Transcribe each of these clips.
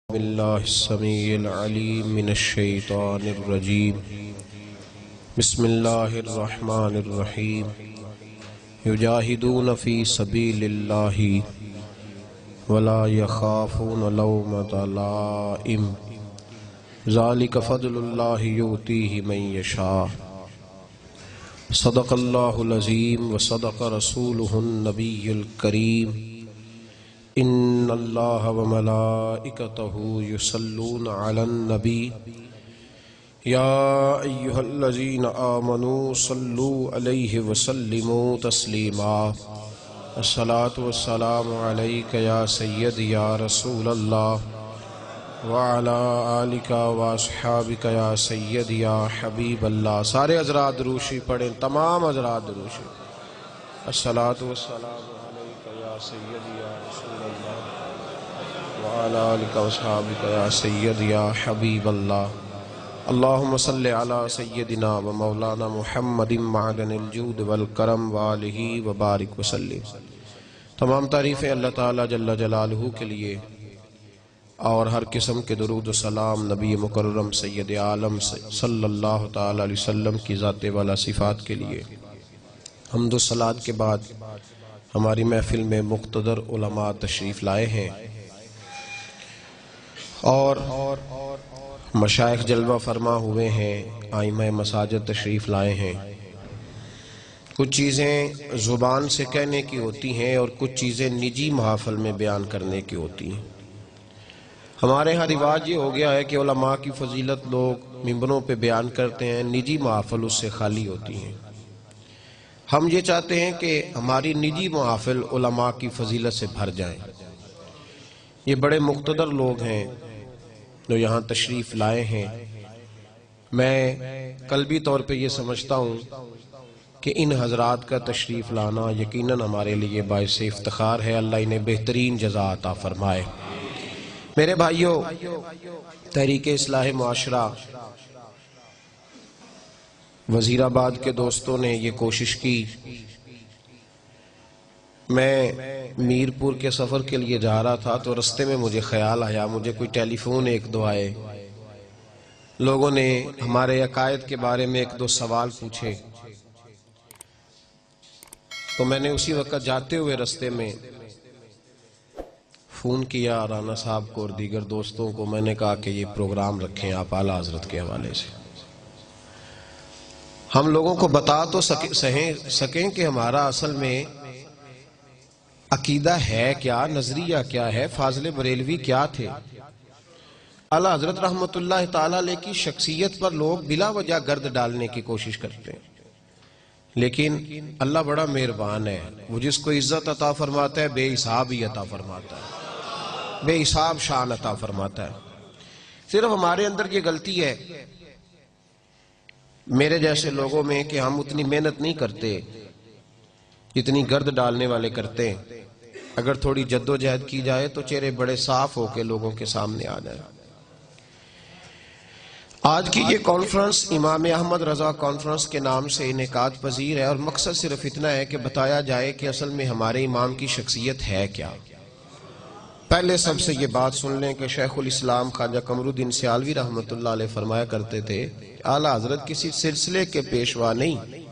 باللہ السمیع العلیم من الشیطان الرجیم بسم اللہ الرحمن الرحیم یجاہدون فی سبیل اللہ ولا یخافون لومۃ لائم ذالک فضل اللہ یؤتیہ من یشاء صدق اللہ العظیم وصدق رسولہ النبی الکریم ان اللہ وملائکتہ یصلون علی النبی یا ایہا الذین آمنوا صلوا علیہ وسلموا تسلیما الصلاۃ والسلام علیک یا سیدی یا رسول اللہ وعلی آلک واصحابک یا سیدی یا حبیب اللہ۔ سارے حضرات دروشی پڑھیں، تمام حضرات دروشی۔ الصلاۃ والسلام علیک یا سیدی یا رسول اللہ وعلی آلک واصحابک یا سیدی یا حبیب اللہ۔ اللہم صلی علی سیدنا و مولانا محمد معدن الجود والکرم وآلہ وبارک وسلم۔ تمام تعریفیں اللہ تعالیٰ جل جلالہ کے لیے اور ہر قسم کے درود و سلام نبی مکرم سید عالم صلی اللہ تعالی علیہ وسلم کی ذات والا صفات کے لیے۔ حمد و صلوات کے بعد ہماری محفل میں مقتدر علماء تشریف لائے ہیں اور مشائخ جلوہ فرما ہوئے ہیں، ائمہ مساجد تشریف لائے ہیں۔ کچھ چیزیں زبان سے کہنے کی ہوتی ہیں اور کچھ چیزیں نجی محافل میں بیان کرنے کی ہوتی ہیں۔ ہمارے ہاں رواج یہ ہو گیا ہے کہ علماء کی فضیلت لوگ ممبروں پہ بیان کرتے ہیں، نجی محافل اس سے خالی ہوتی ہیں۔ ہم یہ چاہتے ہیں کہ ہماری نجی محافل علماء کی فضیلت سے بھر جائیں۔ یہ بڑے مقتدر لوگ ہیں جو یہاں تشریف لائے ہیں۔ میں قلبی طور پہ یہ سمجھتا ہوں کہ ان حضرات کا تشریف لانا یقیناً ہمارے لیے باعث افتخار ہے۔ اللہ انہیں بہترین جزا عطا فرمائے۔ میرے بھائیوں، تحریک اصلاح معاشرہ وزیر آباد کے دوستوں نے یہ کوشش کی۔ میں میرپور کے سفر کے لیے جا رہا تھا تو رستے میں مجھے خیال آیا، مجھے کوئی ٹیلی فون ایک دو آئے، لوگوں نے ہمارے عقائد کے بارے میں ایک دو سوال پوچھے، تو میں نے اسی وقت جاتے ہوئے رستے میں فون کیا رانا صاحب کو اور دیگر دوستوں کو۔ میں نے کہا کہ یہ پروگرام رکھیں آپ اعلیٰ حضرت کے حوالے سے، ہم لوگوں کو بتا تو سکیں کہ ہمارا اصل میں عقیدہ ہے کیا، نظریہ کیا ہے، فاضل بریلوی کیا تھے۔ اعلیٰ حضرت رحمت اللہ تعالیٰ علیہ کی شخصیت پر لوگ بلا وجہ گرد ڈالنے کی کوشش کرتے ہیں، لیکن اللہ بڑا مہربان ہے، وہ جس کو عزت عطا فرماتا ہے بے حساب ہی عطا فرماتا ہے، بے حساب شان عطا فرماتا ہے۔ صرف ہمارے اندر یہ غلطی ہے میرے جیسے لوگوں میں کہ ہم اتنی محنت نہیں کرتے جتنی گرد ڈالنے والے کرتے ہیں۔ اگر تھوڑی جد و جہد کی جائے تو چہرے بڑے صاف ہو کے لوگوں کے سامنے آ جائے۔ آج کی یہ کانفرنس امام احمد رضا کانفرنس کے نام سے انعقاد پذیر ہے اور مقصد صرف اتنا ہے کہ بتایا جائے کہ اصل میں ہمارے امام کی شخصیت ہے کیا۔ پہلے سب سے یہ بات سن لیں کہ شیخ الاسلام خواجہ قمر الدین سیالوی رحمت اللہ علیہ فرمایا کرتے تھے، اعلیٰ حضرت کسی سلسلے کے پیشوا نہیں،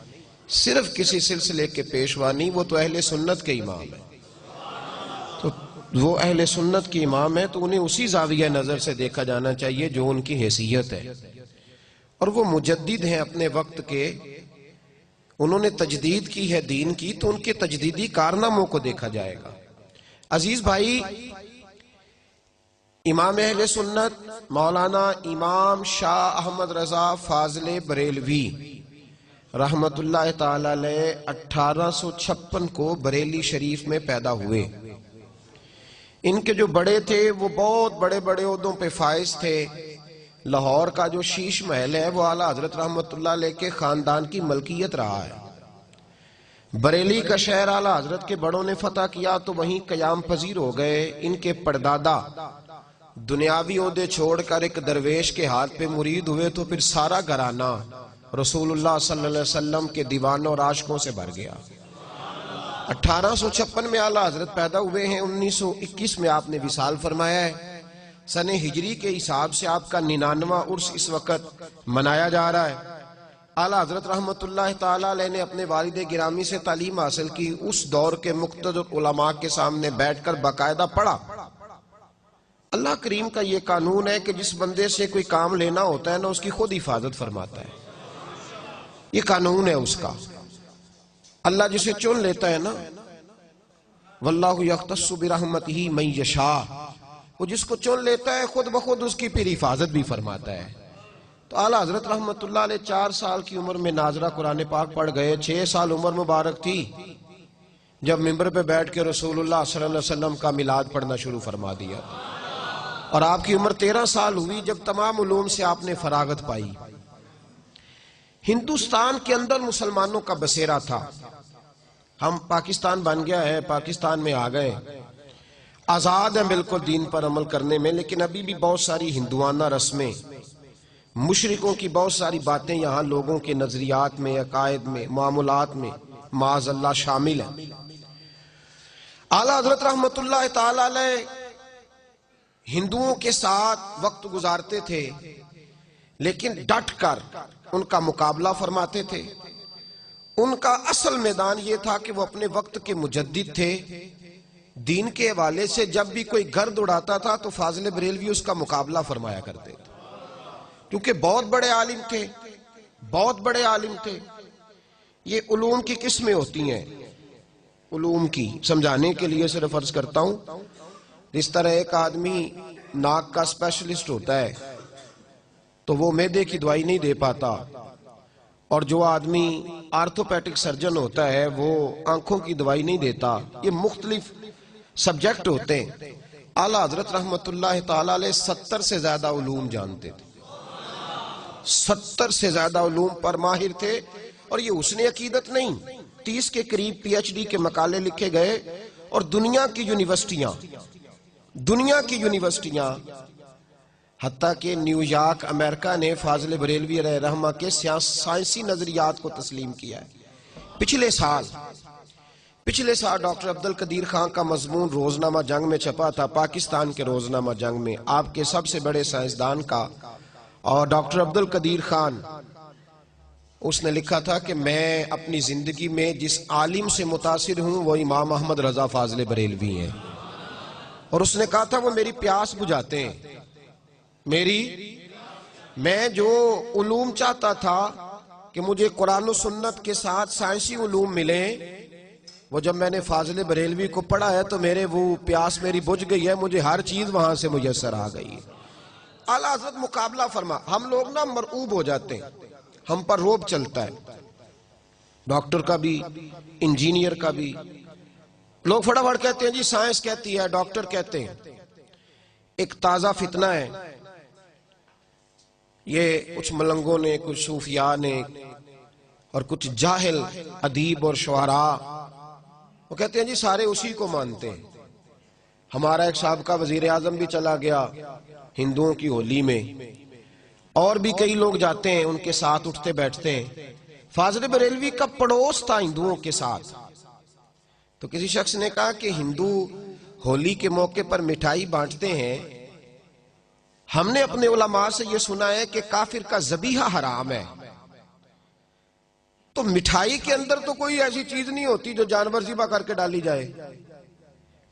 صرف کسی سلسلے کے پیشوا نہیں، وہ تو اہل سنت کے امام ہیں۔ تو وہ اہل سنت کے امام ہیں تو انہیں اسی زاویہ نظر سے دیکھا جانا چاہیے جو ان کی حیثیت ہے، اور وہ مجدد ہیں اپنے وقت کے، انہوں نے تجدید کی ہے دین کی، تو ان کے تجدیدی کارناموں کو دیکھا جائے گا۔ عزیز بھائی، امام اہل سنت مولانا امام شاہ احمد رضا فاضل بریلوی رحمت اللہ تعالی علیہ 1856 کو بریلی شریف میں پیدا ہوئے۔ ان کے جو بڑے تھے وہ بہت بڑے بڑے عہدوں پہ فائز تھے۔ لاہور کا جو شیش محل ہے وہ اعلیٰ حضرت رحمت اللہ علیہ کے خاندان کی ملکیت رہا ہے۔ بریلی کا شہر اعلیٰ حضرت کے بڑوں نے فتح کیا تو وہیں قیام پذیر ہو گئے۔ ان کے پردادا دنیاوی عہدے چھوڑ کر ایک درویش کے ہاتھ پہ مرید ہوئے تو پھر سارا گھرانہ رسول اللہ صلی اللہ علیہ وسلم کے دیوانوں اور عاشقوں سے بھر گیا۔ 1856 میں اعلیٰ حضرت پیدا ہوئے ہیں، 1921 میں آپ نے وصال فرمایا ہے۔ سن ہجری کے حساب سے آپ کا 99واں عرس اس وقت منایا جا رہا ہے۔ اعلیٰ حضرت رحمت اللہ تعالیٰ علیہ نے اپنے والد گرامی سے تعلیم حاصل کی، اس دور کے مقتدر علماء کے سامنے بیٹھ کر باقاعدہ پڑھا۔ اللہ کریم کا یہ قانون ہے کہ جس بندے سے کوئی کام لینا ہوتا ہے نا، اس کی خود حفاظت فرماتا ہے۔ یہ قانون ہے اس کا۔ اللہ جسے چن لیتا ہے نا، واللہ یختص برحمتہ من یشاء، وہ جس کو چن لیتا ہے خود بخود اس کی پھر حفاظت بھی فرماتا ہے۔ تو اعلیٰ حضرت رحمت اللہ علیہ 4 سال کی عمر میں ناظرہ قرآن پاک پڑھ گئے۔ 6 سال عمر مبارک تھی جب ممبر پہ بیٹھ کے رسول اللہ صلی اللہ علیہ وسلم کا میلاد پڑھنا شروع فرما دیا، اور آپ کی عمر 13 سال ہوئی جب تمام علوم سے آپ نے فراغت پائی۔ ہندوستان کے اندر مسلمانوں کا بسیرا تھا۔ ہم پاکستان بن گیا ہے، پاکستان میں آ گئے، آزاد ہیں بالکل دین پر عمل کرنے میں، لیکن ابھی بھی بہت ساری ہندوانہ رسمیں، مشرکوں کی بہت ساری باتیں یہاں لوگوں کے نظریات میں، عقائد میں، معاملات میں معاذ اللہ شامل ہیں۔ اعلیٰ حضرت رحمت اللہ تعالی علیہ ہندوؤں کے ساتھ وقت گزارتے تھے، لیکن ڈٹ کر ان کا مقابلہ فرماتے تھے۔ ان کا اصل میدان یہ تھا کہ وہ اپنے وقت کے مجدد تھے۔ دین کے حوالے سے جب بھی کوئی گرد اڑاتا تھا تو فاضل بریلوی اس کا مقابلہ فرمایا کرتے تھے، کیونکہ بہت بڑے عالم تھے، بہت بڑے عالم تھے۔ یہ علوم کی قسمیں ہوتی ہیں، علوم کی سمجھانے کے لیے صرف عرض کرتا ہوں، جس طرح ایک آدمی ناک کا اسپیشلسٹ ہوتا ہے تو وہ معدے کی دوائی نہیں دے پاتا، اور جو آدمی آرتھوپیڈک سرجن ہوتا ہے وہ آنکھوں کی دوائی نہیں دیتا۔ یہ مختلف سبجیکٹ ہوتے ہیں۔ اعلیٰ حضرت رحمت اللہ تعالیٰ علیہ 70 سے زیادہ علوم جانتے تھے، 70 سے زیادہ علوم پر ماہر تھے، اور یہ حسن عقیدت نہیں، 30 کے قریب پی ایچ ڈی کے مقالے لکھے گئے، اور دنیا کی یونیورسٹیاں حتیٰ کہ نیو یارک امریکہ نے فاضل بریلوی علیہ رحمہ کے سائنسی نظریات کو تسلیم کیا ہے۔ پچھلے سال ڈاکٹر عبدالقدیر خان کا مضمون روزنامہ جنگ میں چھپا تھا، پاکستان کے روزنامہ جنگ میں، آپ کے سب سے بڑے سائنسدان کا، اور ڈاکٹر عبدالقدیر خان اس نے لکھا تھا کہ میں اپنی زندگی میں جس عالم سے متاثر ہوں وہ امام احمد رضا فاضل بریلوی ہیں، اور اس نے کہا تھا وہ میری پیاس بجھاتے ہیں۔ میں جو علوم چاہتا تھا کہ مجھے قرآن و سنت کے ساتھ سائنسی علوم ملیں، وہ جب میں نے فاضل بریلوی کو پڑھا ہے تو وہ پیاس میری بجھ گئی ہے، مجھے ہر چیز وہاں سے میسر آ گئی ہے۔ اعلیٰ حضرت مقابلہ فرما، ہم لوگ نا مرعوب ہو جاتے ہیں، ہم پر روب چلتا ہے، ڈاکٹر کا بھی، انجینئر کا بھی۔ لوگ فٹافٹ کہتے ہیں جی سائنس کہتی ہے، ڈاکٹر کہتے ہیں۔ ایک تازہ فتنہ ہے، یہ کچھ ملنگوں نے، کچھ صوفیاء نے، اور کچھ جاہل ادیب اور شعراء، وہ کہتے ہیں جی سارے اسی کو مانتے ہیں۔ ہمارا ایک سابقہ وزیر اعظم بھی چلا گیا ہندوؤں کی ہولی میں، اور بھی کئی لوگ جاتے ہیں ان کے ساتھ اٹھتے بیٹھتے ہیں۔ فاضل بریلوی کا پڑوس تھا ہندوؤں کے ساتھ، تو کسی شخص نے کہا کہ ہندو ہولی کے موقع پر مٹھائی بانٹتے ہیں، ہم نے اپنے علماء سے یہ سنا ہے کہ کافر کا ذبیحہ حرام ہے، تو مٹھائی کے اندر تو کوئی ایسی چیز نہیں ہوتی جو جانور ذبح کر کے ڈالی جائے۔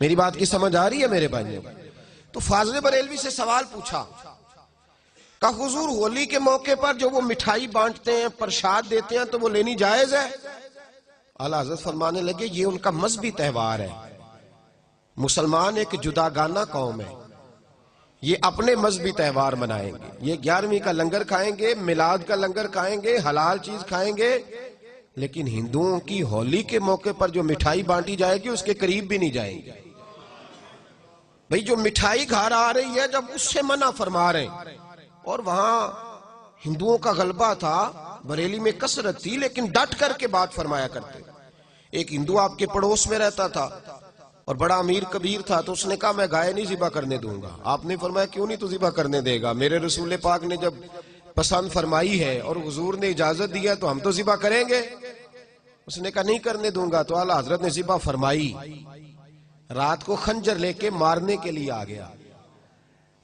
میری بات کی سمجھ آ رہی ہے میرے بھائیوں؟ تو فاضل بریلوی سے سوال پوچھا کہ حضور ہولی کے موقع پر جو وہ مٹھائی بانٹتے ہیں، پرشاد دیتے ہیں، تو وہ لینی جائز ہے؟ اعلیٰ حضرت فرمانے لگے یہ ان کا مذہبی تہوار ہے، مسلمان ایک جداگانہ قوم ہے، یہ اپنے مذہبی تہوار منائیں گے، یہ 11ویں کا لنگر کھائیں گے، میلاد کا لنگر کھائیں گے، حلال چیز کھائیں گے، لیکن ہندوؤں کی ہولی کے موقع پر جو مٹھائی بانٹی جائے گی اس کے قریب بھی نہیں جائیں گے۔ بھئی جو مٹھائی گھر آ رہی ہے جب اس سے منع فرما رہے ہیں، اور وہاں ہندوؤں کا غلبہ تھا، بریلی میں کثرت تھی، لیکن ڈٹ کر کے بات فرمایا کرتے۔ ایک ہندو آپ کے پڑوس میں رہتا تھا اور بڑا امیر کبیر تھا، تو اس نے کہا میں گائے نہیں ذبح کرنے دوں گا۔ آپ نے فرمایا کیوں نہیں تو ذبح کرنے دے گا؟ میرے رسول پاک نے جب پسند فرمائی ہے اور حضور نے اجازت دی ہے تو ہم تو ذبح کریں گے۔ اس نے کہا نہیں کرنے دوں گا، تو اعلیٰ حضرت نے ذبح فرمائی، رات کو خنجر لے کے مارنے کے لیے آ گیا۔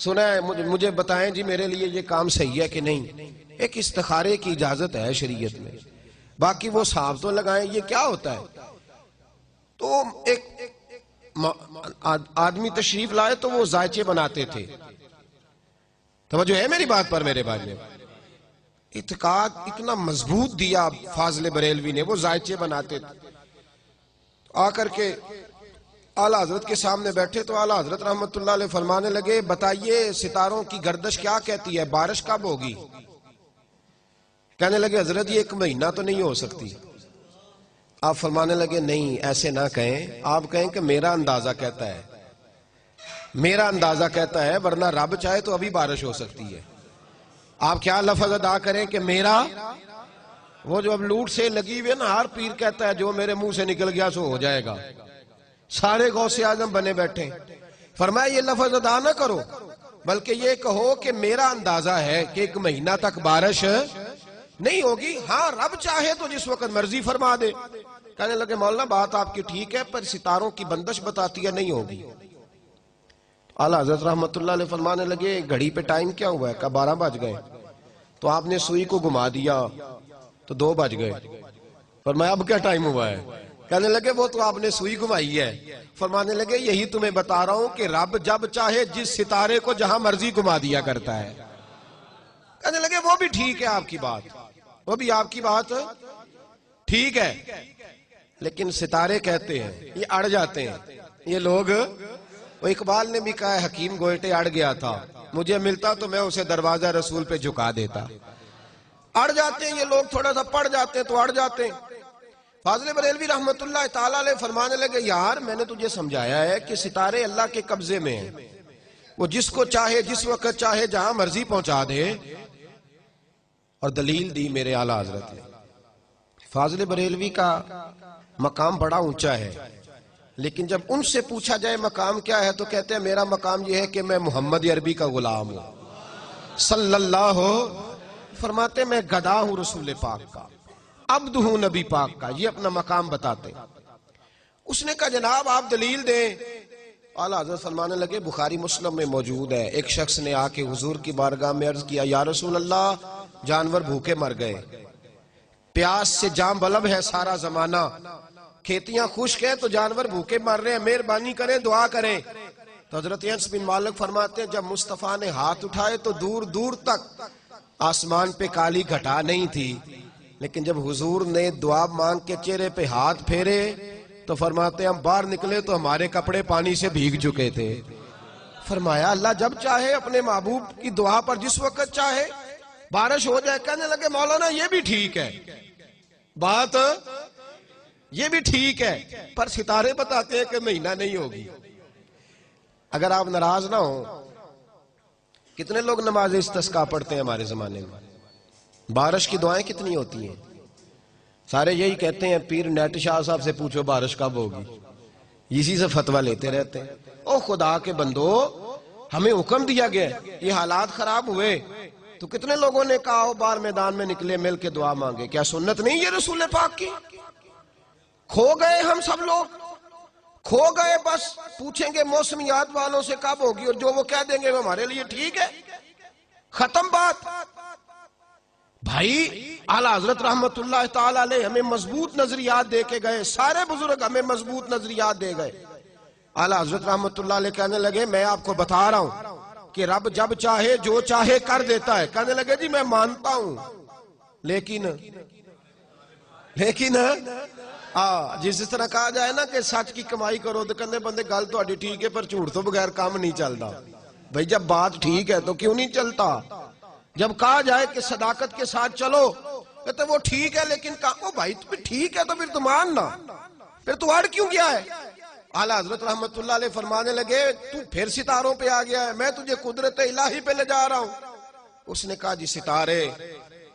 سنا ہے مجھے بتائیں جی میرے لیے یہ کام صحیح ہے کہ نہیں. ایک استخارے کی اجازت ہے شریعت میں، باقی وہ صاحب تو لگائیں، یہ کیا ہوتا ہے؟ تو ایک آدمی تشریف لائے تو وہ ذائچے بناتے تھے. توجہ ہے میری بات پر میرے بھائی نے؟ اعتقاد اتنا مضبوط دیا فاضل بریلوی نے، وہ ذائچے بناتے تھے. آ کر کے اعلیٰ حضرت کے سامنے بیٹھے تو اعلیٰ حضرت رحمت اللہ علیہ فرمانے لگے بتائیے ستاروں کی گردش کیا کہتی ہے، بارش کب ہوگی؟ کہنے لگے حضرت یہ 1 مہینہ تو نہیں ہو سکتی. آپ فرمانے لگے نہیں ایسے نہ کہیں، آپ کہیں کہ میرا اندازہ کہتا ہے، میرا اندازہ کہتا ہے، ورنہ رب چاہے تو ابھی بارش ہو سکتی ہے. آپ کیا لفظ ادا کریں کہ میرا، وہ جو اب لوٹ سے لگی ہوئی نا، ہر پیر کہتا ہے جو میرے منہ سے نکل گیا سو ہو جائے گا. سارے غوث اعظم بنے بیٹھے. فرمایا یہ لفظ ادا نہ کرو، بلکہ یہ کہو کہ میرا اندازہ ہے کہ 1 مہینہ تک بارش نہیں ہوگی، ہاں رب چاہے تو جس وقت مرضی فرما دے. کہنے لگے مولانا بات آپ کی ٹھیک ہے، پر ستاروں کی بندش بتاتی ہے نہیں ہوگی. اعلیٰ حضرت رحمت اللہ علیہ فرمانے لگے گھڑی پہ ٹائم کیا ہوا ہے؟ کہا 12 بج گئے. تو آپ نے سوئی کو گھما دیا تو 2 بج گئے. فرمایا اب کیا ٹائم ہوا ہے؟ کہنے لگے وہ تو آپ نے سوئی گھمائی ہے. فرمانے لگے یہی تمہیں بتا رہا ہوں کہ رب جب چاہے جس ستارے کو جہاں مرضی گھما دیا کرتا ہے. کہنے لگے وہ بھی ٹھیک ہے آپ کی بات، وہ بھی آپ کی بات ٹھیک ہے، لیکن ستارے کہتے ہیں یہ اڑ جاتے ہیں. یہ لوگ، وہ اقبال نے بھی کہا ہے حکیم گوئٹے اڑ گیا تھا، مجھے ملتا تو میں اسے دروازہ رسول پہ جھکا دیتا. اڑ جاتے ہیں یہ لوگ، تھوڑا سا پڑ جاتے ہیں تو اڑ جاتے ہیں. فاضل بریلوی رحمت اللہ تعالیٰ علیہ فرمانے لگے یار میں نے تجھے سمجھایا ہے کہ ستارے اللہ کے قبضے میں ہیں، وہ جس کو چاہے جس وقت چاہے جہاں مرضی پہنچا دے. اور دلیل دی میرے اعلیٰ حضرت نے. فاضل بریلوی کا مقام بڑا اونچا ہے، لیکن جب ان سے پوچھا جائے مقام کیا ہے تو کہتے ہیں میرا مقام یہ ہے کہ میں محمد عربی کا غلام ہوں صلی اللہ. فرماتے میں گدا ہوں رسول پاک کا، عبد ہوں نبی پاک کا. یہ اپنا مقام بتاتے. اس نے کہا جناب آپ دلیل دیں. اعلیٰ حضرت فرمانے لگے بخاری مسلم میں موجود ہے، ایک شخص نے آ کے حضور کی بارگاہ میں عرض کیا یا رسول اللہ جانور بھوکے مر گئے، پیاس سے جام بلب ہے سارا زمانہ، کھیتیاں خشک ہیں تو جانور بھوکے مر رہے ہیں، مہربانی کریں دعا کریں. تو حضرت انس بن مالک فرماتے ہیں جب مصطفیٰ نے ہاتھ اٹھائے تو دور دور تک آسمان پہ کالی گھٹا نہیں تھی، لیکن جب حضور نے دعا مانگ کے چہرے پہ ہاتھ پھیرے تو فرماتے ہم باہر نکلے تو ہمارے کپڑے پانی سے بھیگ چکے تھے. فرمایا اللہ جب چاہے اپنے محبوب کی دعا پر جس وقت چاہے بارش ہو جائے. کہنے لگے مولانا یہ بھی ٹھیک ہے، بات یہ بھی ٹھیک ہے، پر ستارے بتاتے ہیں کہ مہینہ نہیں ہوگی. اگر آپ ناراض نہ ہوں، کتنے لوگ نماز استسقاء پڑھتے ہیں ہمارے زمانے میں؟ بارش کی دعائیں کتنی ہوتی ہیں؟ سارے یہی کہتے ہیں پیر نیٹ شاہ صاحب سے پوچھو بارش کب ہوگی، اسی سے فتویٰ لیتے رہتے ہیں. او خدا کے بندو ہمیں حکم دیا گیا، یہ حالات خراب ہوئے تو کتنے لوگوں نے کہا ہو باہر میدان میں نکلے مل کے دعا مانگے. کیا سنت نہیں یہ رسول پاک کی؟ کھو گئے ہم سب لوگ، کھو گئے. بس پوچھیں گے موسمیات والوں سے کب ہوگی اور جو وہ کہہ دیں گے وہ ہمارے لیے ٹھیک ہے، ختم بات. بھائی اعلیٰ حضرت رحمت اللہ تعالیٰ علیہ ہمیں مضبوط نظریات دے کے گئے، سارے بزرگ ہمیں مضبوط نظریات دے گئے. اعلیٰ حضرت رحمت اللہ علیہ کہنے لگے میں آپ کو بتا رہا ہوں کہ رب جب چاہے جو چاہے کر دیتا ہے. کہنے لگے جی میں مانتا ہوں، لیکن جس طرح کہا جائے نا کہ سچ کی کمائی کرو تو کہنے بندے گل تو اڈی ٹھیک ہے پر جھوٹ تو بغیر کام نہیں چلتا. بھئی جب بات ٹھیک ہے تو کیوں نہیں چلتا؟ جب کہا جائے کہ صداقت کے ساتھ چلو کہتے وہ ٹھیک ہے لیکن کہا بھائی تمہیں ٹھیک ہے تو پھر تو ماننا، پھر تو اڑ کیوں گیا ہے؟ اعلیٰ حضرت رحمت اللہ علیہ فرمانے لگے تو پھر ستاروں پہ آ گیا ہے، میں تجھے قدرت الہی پہ لے جا رہا ہوں. اس نے کہا جی ستارے.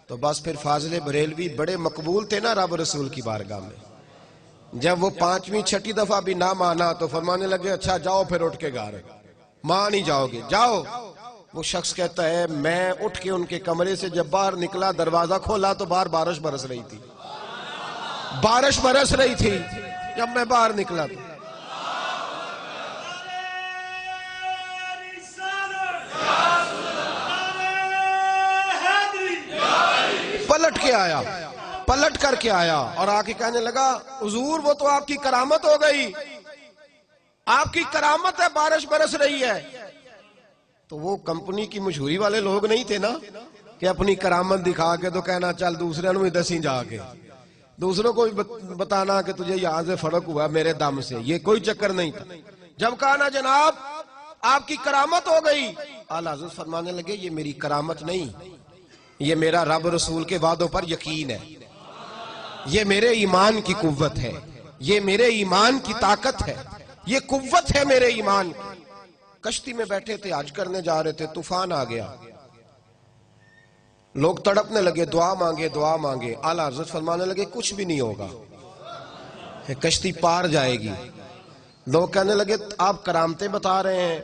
تو بس پھر فاضل بریلوی بڑے مقبول تھے نا رب رسول کی بارگاہ میں. جب وہ 5ویں 6ٹھی دفعہ بھی نہ مانا تو فرمانے لگے اچھا جاؤ پھر اٹھ کے گھر، مان ہی جاؤ گے جاؤ. وہ شخص کہتا ہے میں اٹھ کے ان کے کمرے سے جب باہر نکلا دروازہ کھولا تو باہر بارش برس رہی تھی، بارش برس رہی تھی جب میں باہر نکلا تو. پلٹ کر کے آیا اور آ کے کہنے لگا حضور وہ تو آپ کی کرامت ہو گئی، آپ کی کرامت ہے، بارش برس رہی ہے۔ تو وہ کمپنی کی مشہوری والے لوگ نہیں تھے نا کہ اپنی کرامت دکھا کے تو کہنا چل دوسرے نو دسی جا کے، دوسروں کو بھی بتانا کہ تجھے یہاں سے فرق ہوا میرے دم سے، یہ کوئی چکر نہیں تھا۔ جب کہا نا جناب آپ کی کرامت ہو گئی، اعلیٰ حضرت فرمانے لگے یہ میری کرامت نہیں، یہ میرا رب رسول کے وعدوں پر یقین ہے، یہ میرے ایمان کی قوت ہے، یہ میرے ایمان کی طاقت ہے، یہ قوت ہے میرے ایمان کی۔ کشتی میں بیٹھے تھے، حج کرنے جا رہے تھے، طوفان آ گیا، لوگ تڑپنے لگے، دعا مانگے۔ اعلیٰ حضرت فرمانے لگے کچھ بھی نہیں ہوگا، کشتی پار جائے گی۔ لوگ کہنے لگے آپ کرامتیں بتا رہے ہیں،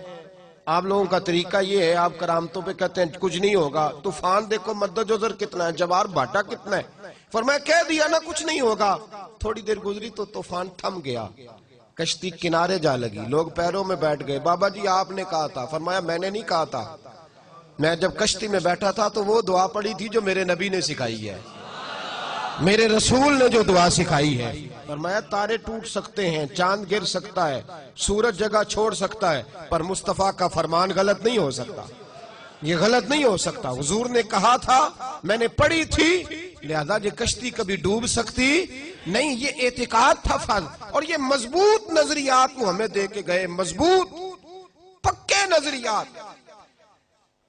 آپ لوگوں کا طریقہ یہ ہے، آپ کرامتوں پہ کہتے ہیں کچھ نہیں ہوگا، طوفان دیکھو مد جزر کتنا ہے، جوار بھاٹا کتنا ہے۔ فرمایا کہہ دیا نا کچھ نہیں ہوگا۔ تھوڑی دیر گزری تو طوفان تھم گیا، کشتی کنارے جا لگی، لوگ پیروں میں بیٹھ گئے۔ بابا جی آپ نے کہا تھا۔ فرمایا میں نے نہیں کہا تھا، میں جب کشتی میں بیٹھا تھا تو وہ دعا پڑی تھی جو میرے نبی نے سکھائی ہے، میرے رسول نے جو دعا سکھائی ہے۔ فرمایا تارے ٹوٹ سکتے ہیں، چاند گر سکتا ہے، سورج جگہ چھوڑ سکتا ہے، پر مصطفیٰ کا فرمان غلط نہیں ہو سکتا، یہ غلط نہیں ہو سکتا۔ حضور نے کہا تھا، میں نے پڑھی تھی، لہذا یہ کشتی کبھی ڈوب سکتی نہیں۔ یہ اعتقاد تھا فرض، اور یہ مضبوط نظریات وہ ہمیں دے کے گئے، مضبوط پکے نظریات،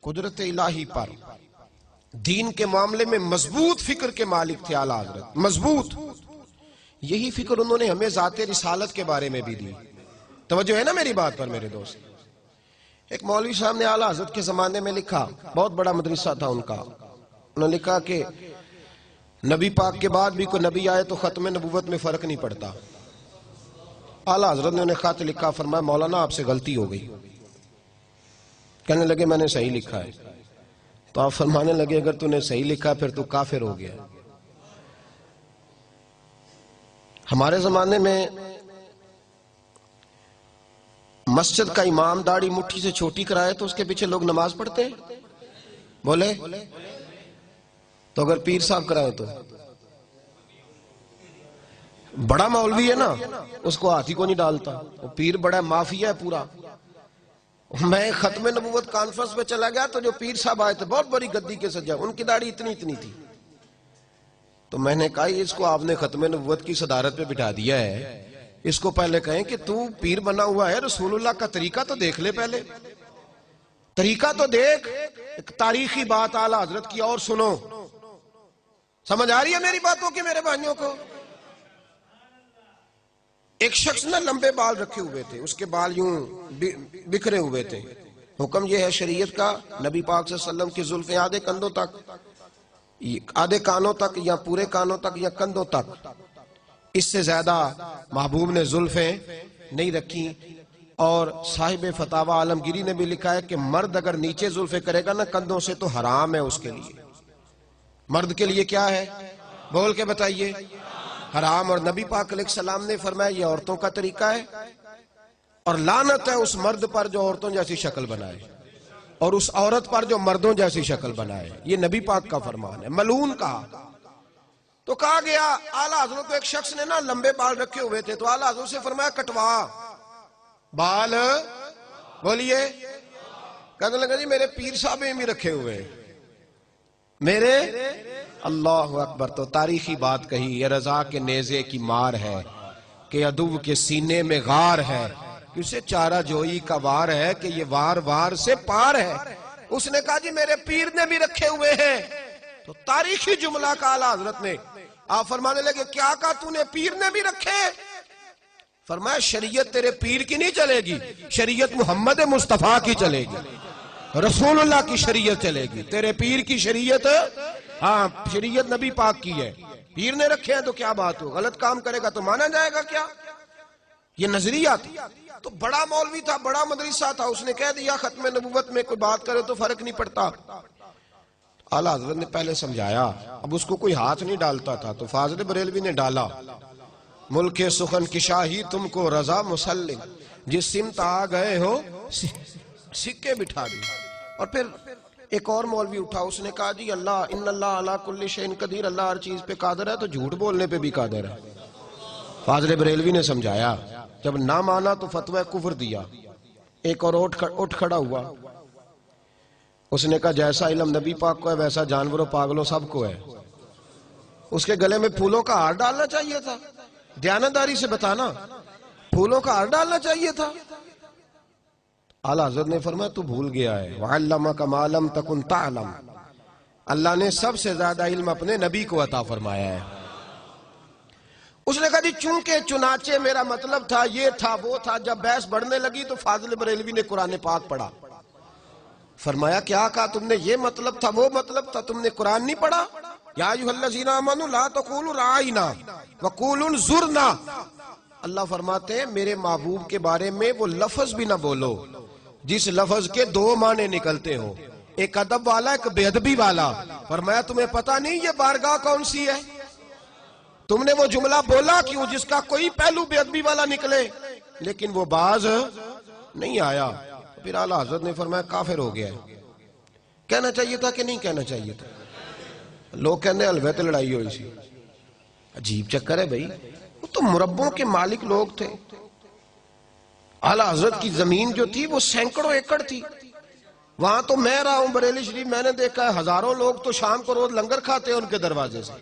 قدرت الہی پر، دین کے معاملے میں مضبوط فکر کے مالک تھے اعلیٰ حضرت، مضبوط۔ یہی فکر انہوں نے ہمیں ذات رسالت کے بارے میں بھی دی۔ توجہ ہے نا میری بات پر میرے دوست؟ ایک مولوی صاحب نے اعلیٰ حضرت کے زمانے میں لکھا، بہت بڑا مدرسہ تھا ان کا، انہوں نے لکھا کہ نبی پاک کے بعد بھی کوئی نبی آئے تو ختم نبوت میں فرق نہیں پڑتا۔ اعلیٰ حضرت نے انہیں خط لکھا، فرمایا مولانا آپ سے غلطی ہو گئی۔ کہنے لگے میں نے صحیح لکھا ہے۔ تو آپ فرمانے لگے اگر تو نے صحیح لکھا پھر تو کافر ہو گیا۔ ہمارے زمانے میں مسجد کا امام داڑھی مٹھی سے چھوٹی کرائے تو اس کے پیچھے لوگ نماز پڑھتے ہیں؟ بولے؟ تو اگر پیر صاحب کرائے تو بڑا مولوی ہے نا، اس کو ہاتھی کو نہیں ڈالتا، وہ پیر بڑا مافیا ہے پورا۔ میں ختم نبوت کانفرنس میں چلا گیا تو جو پیر صاحب آئے تھے بہت بڑی گدی کے سجا، ان کی داڑھی اتنی تھی۔ تو میں نے کہا اس کو آپ نے ختم نبوت کی صدارت پہ بٹھا دیا ہے، اس کو پہلے کہیں کہ تو پیر بنا ہوا ہے، رسول اللہ کا طریقہ تو دیکھ لے، پہلے طریقہ تو دیکھ۔ ایک تاریخی بات اعلیٰ حضرت کی اور سنو، سمجھ آ رہی ہے میری باتوں کی میرے بھائیوں کو؟ ایک شخص نے لمبے بال رکھے ہوئے تھے، اس کے بال یوں بکھرے ہوئے تھے۔ حکم یہ ہے شریعت کا، نبی پاک صلی اللہ علیہ وسلم کی زلفیں آدھے کندھوں تک، آدھے کانوں تک، یا پورے کانوں تک، یا کندھوں تک، اس سے زیادہ محبوب نے زلفیں نہیں رکھی۔ اور صاحب فتاوی عالمگیری نے بھی لکھا ہے کہ مرد اگر نیچے زلفیں کرے گا نا کندھوں سے تو حرام ہے اس کے لیے۔ مرد کے لیے کیا ہے؟ بول کے بتائیے، حرام۔ اور نبی پاک علیہ السلام نے فرمایا یہ عورتوں کا طریقہ ہے، اور لعنت ہے اس مرد پر جو عورتوں جیسی شکل بنائے، اور اس عورت پر جو مردوں جیسی شکل بنائے۔ یہ نبی پاک کا فرمان ہے، ملعون کہا۔ تو کہا گیا اعلیٰ حضرت کو ایک شخص نے نا لمبے بال رکھے ہوئے تھے، تو اعلیٰ حضرت سے فرمایا کٹوا بال، بولیے۔ کہنے لگا جی میرے پیر صاحب بھی رکھے ہوئے میرے، اللہ اکبر۔ تو تاریخی بات کہی، یہ رضا کے نیزے کی مار ہے کہ عدو کے سینے میں غار ہے، اسے چارہ جوئی کا وار ہے کہ یہ وار وار سے پار ہے۔ اس نے کہا جی میرے پیر نے بھی رکھے ہوئے ہیں۔ تو تاریخی جملہ کا اعلیٰ حضرت نے، آپ فرمانے لگے کیا کہا تو نے پیر نے بھی رکھے؟ فرمایا شریعت تیرے پیر کی نہیں چلے گی، شریعت محمد مصطفیٰ کی چلے گی، رسول اللہ کی شریعت چلے گی، تیرے پیر کی شریعت، ہاں شریعت نبی پاک کی ہے۔ پیر نے رکھے ہیں تو کیا بات ہو، غلط کام کرے گا تو مانا جائے گا کیا؟ یہ نظریہ تھا۔ تو بڑا مولوی تھا، بڑا مدرسہ تھا، اس نے کہہ دیا ختم نبوت میں کوئی بات کرے تو فرق نہیں پڑتا۔ اعلیٰ حضرت نے پہلے سمجھایا، اب اس کو کوئی ہاتھ نہیں ڈالتا تھا، تو فاضل بریلوی نے ڈالا، ملک سخن کی شاہی تم کو رضا مسلم، جس سمت آ گئے ہو سکے بٹھا دی۔ اور پھر ایک اور مولوی اٹھا، اس نے کہا جی اللہ ان اللہ علی کل شیء قدیر، اللہ ہر چیز پہ قادر ہے، تو جھوٹ بولنے پہ بھی قادر ہے۔ فاضل بریلوی نے سمجھایا، جب نہ مانا تو فتوی کفر دیا۔ ایک اور اٹھ کھڑا ہوا، اس نے کہا جیسا علم نبی پاک کو ہے ویسا جانوروں پاگلوں سب کو ہے۔ اس کے گلے میں پھولوں کا ہار ڈالنا چاہیے تھا، دیانتداری سے بتانا، پھولوں کا ہار ڈالنا چاہیے تھا۔ اعلیٰ حضرت نے فرمایا تو بھول گیا ہے، وَعَلَّمَكَ مَا لَمْ تَكُنْ تَعْلَمْ، اللہ نے سب سے زیادہ علم اپنے نبی کو عطا فرمایا ہے۔ اس نے کہا جی چونکہ چنانچہ میرا مطلب تھا، یہ تھا وہ تھا۔ جب بحث بڑھنے لگی تو فاضل بریلوی نے قرآن پاک پڑھا۔ فرمایا کیا کہا تم نے؟ یہ مطلب تھا وہ مطلب تھا، تم نے قرآن نہیں پڑھا؟ یا ایھا الذین آمنوا لا تقولوا رعینا وقولوا انظرنا، اللہ فرماتے ہیں میرے محبوب کے بارے میں وہ لفظ بھی نہ بولو جس لفظ کے دو معنی نکلتے ہو، ایک ادب والا ایک بے ادبی والا۔ فرمایا تمہیں پتہ نہیں یہ بارگاہ کون سی ہے؟ تم نے وہ جملہ بولا کیوں جس کا کوئی پہلو بے ادبی والا نکلے، لیکن وہ باز نہیں آیا۔ پھر اعلیٰ حضرت نے فرمایا کافر ہو گیا ہے۔ کہنا چاہیے تھا کہ نہیں کہنا چاہیے تھا؟ لوگ کہنے حلوے تے لڑائی ہوئی سی۔ عجیب چکر ہے بھائی، وہ تو مربوں کے مالک لوگ تھے۔ اعلیٰ حضرت کی زمین جو تھی وہ سینکڑوں ایکڑ تھی۔ وہاں تو میں رہا ہوں بریلی شریف، میں نے دیکھا ہے ہزاروں لوگ تو شام کو روز لنگر کھاتے ہیں ان کے دروازے سے۔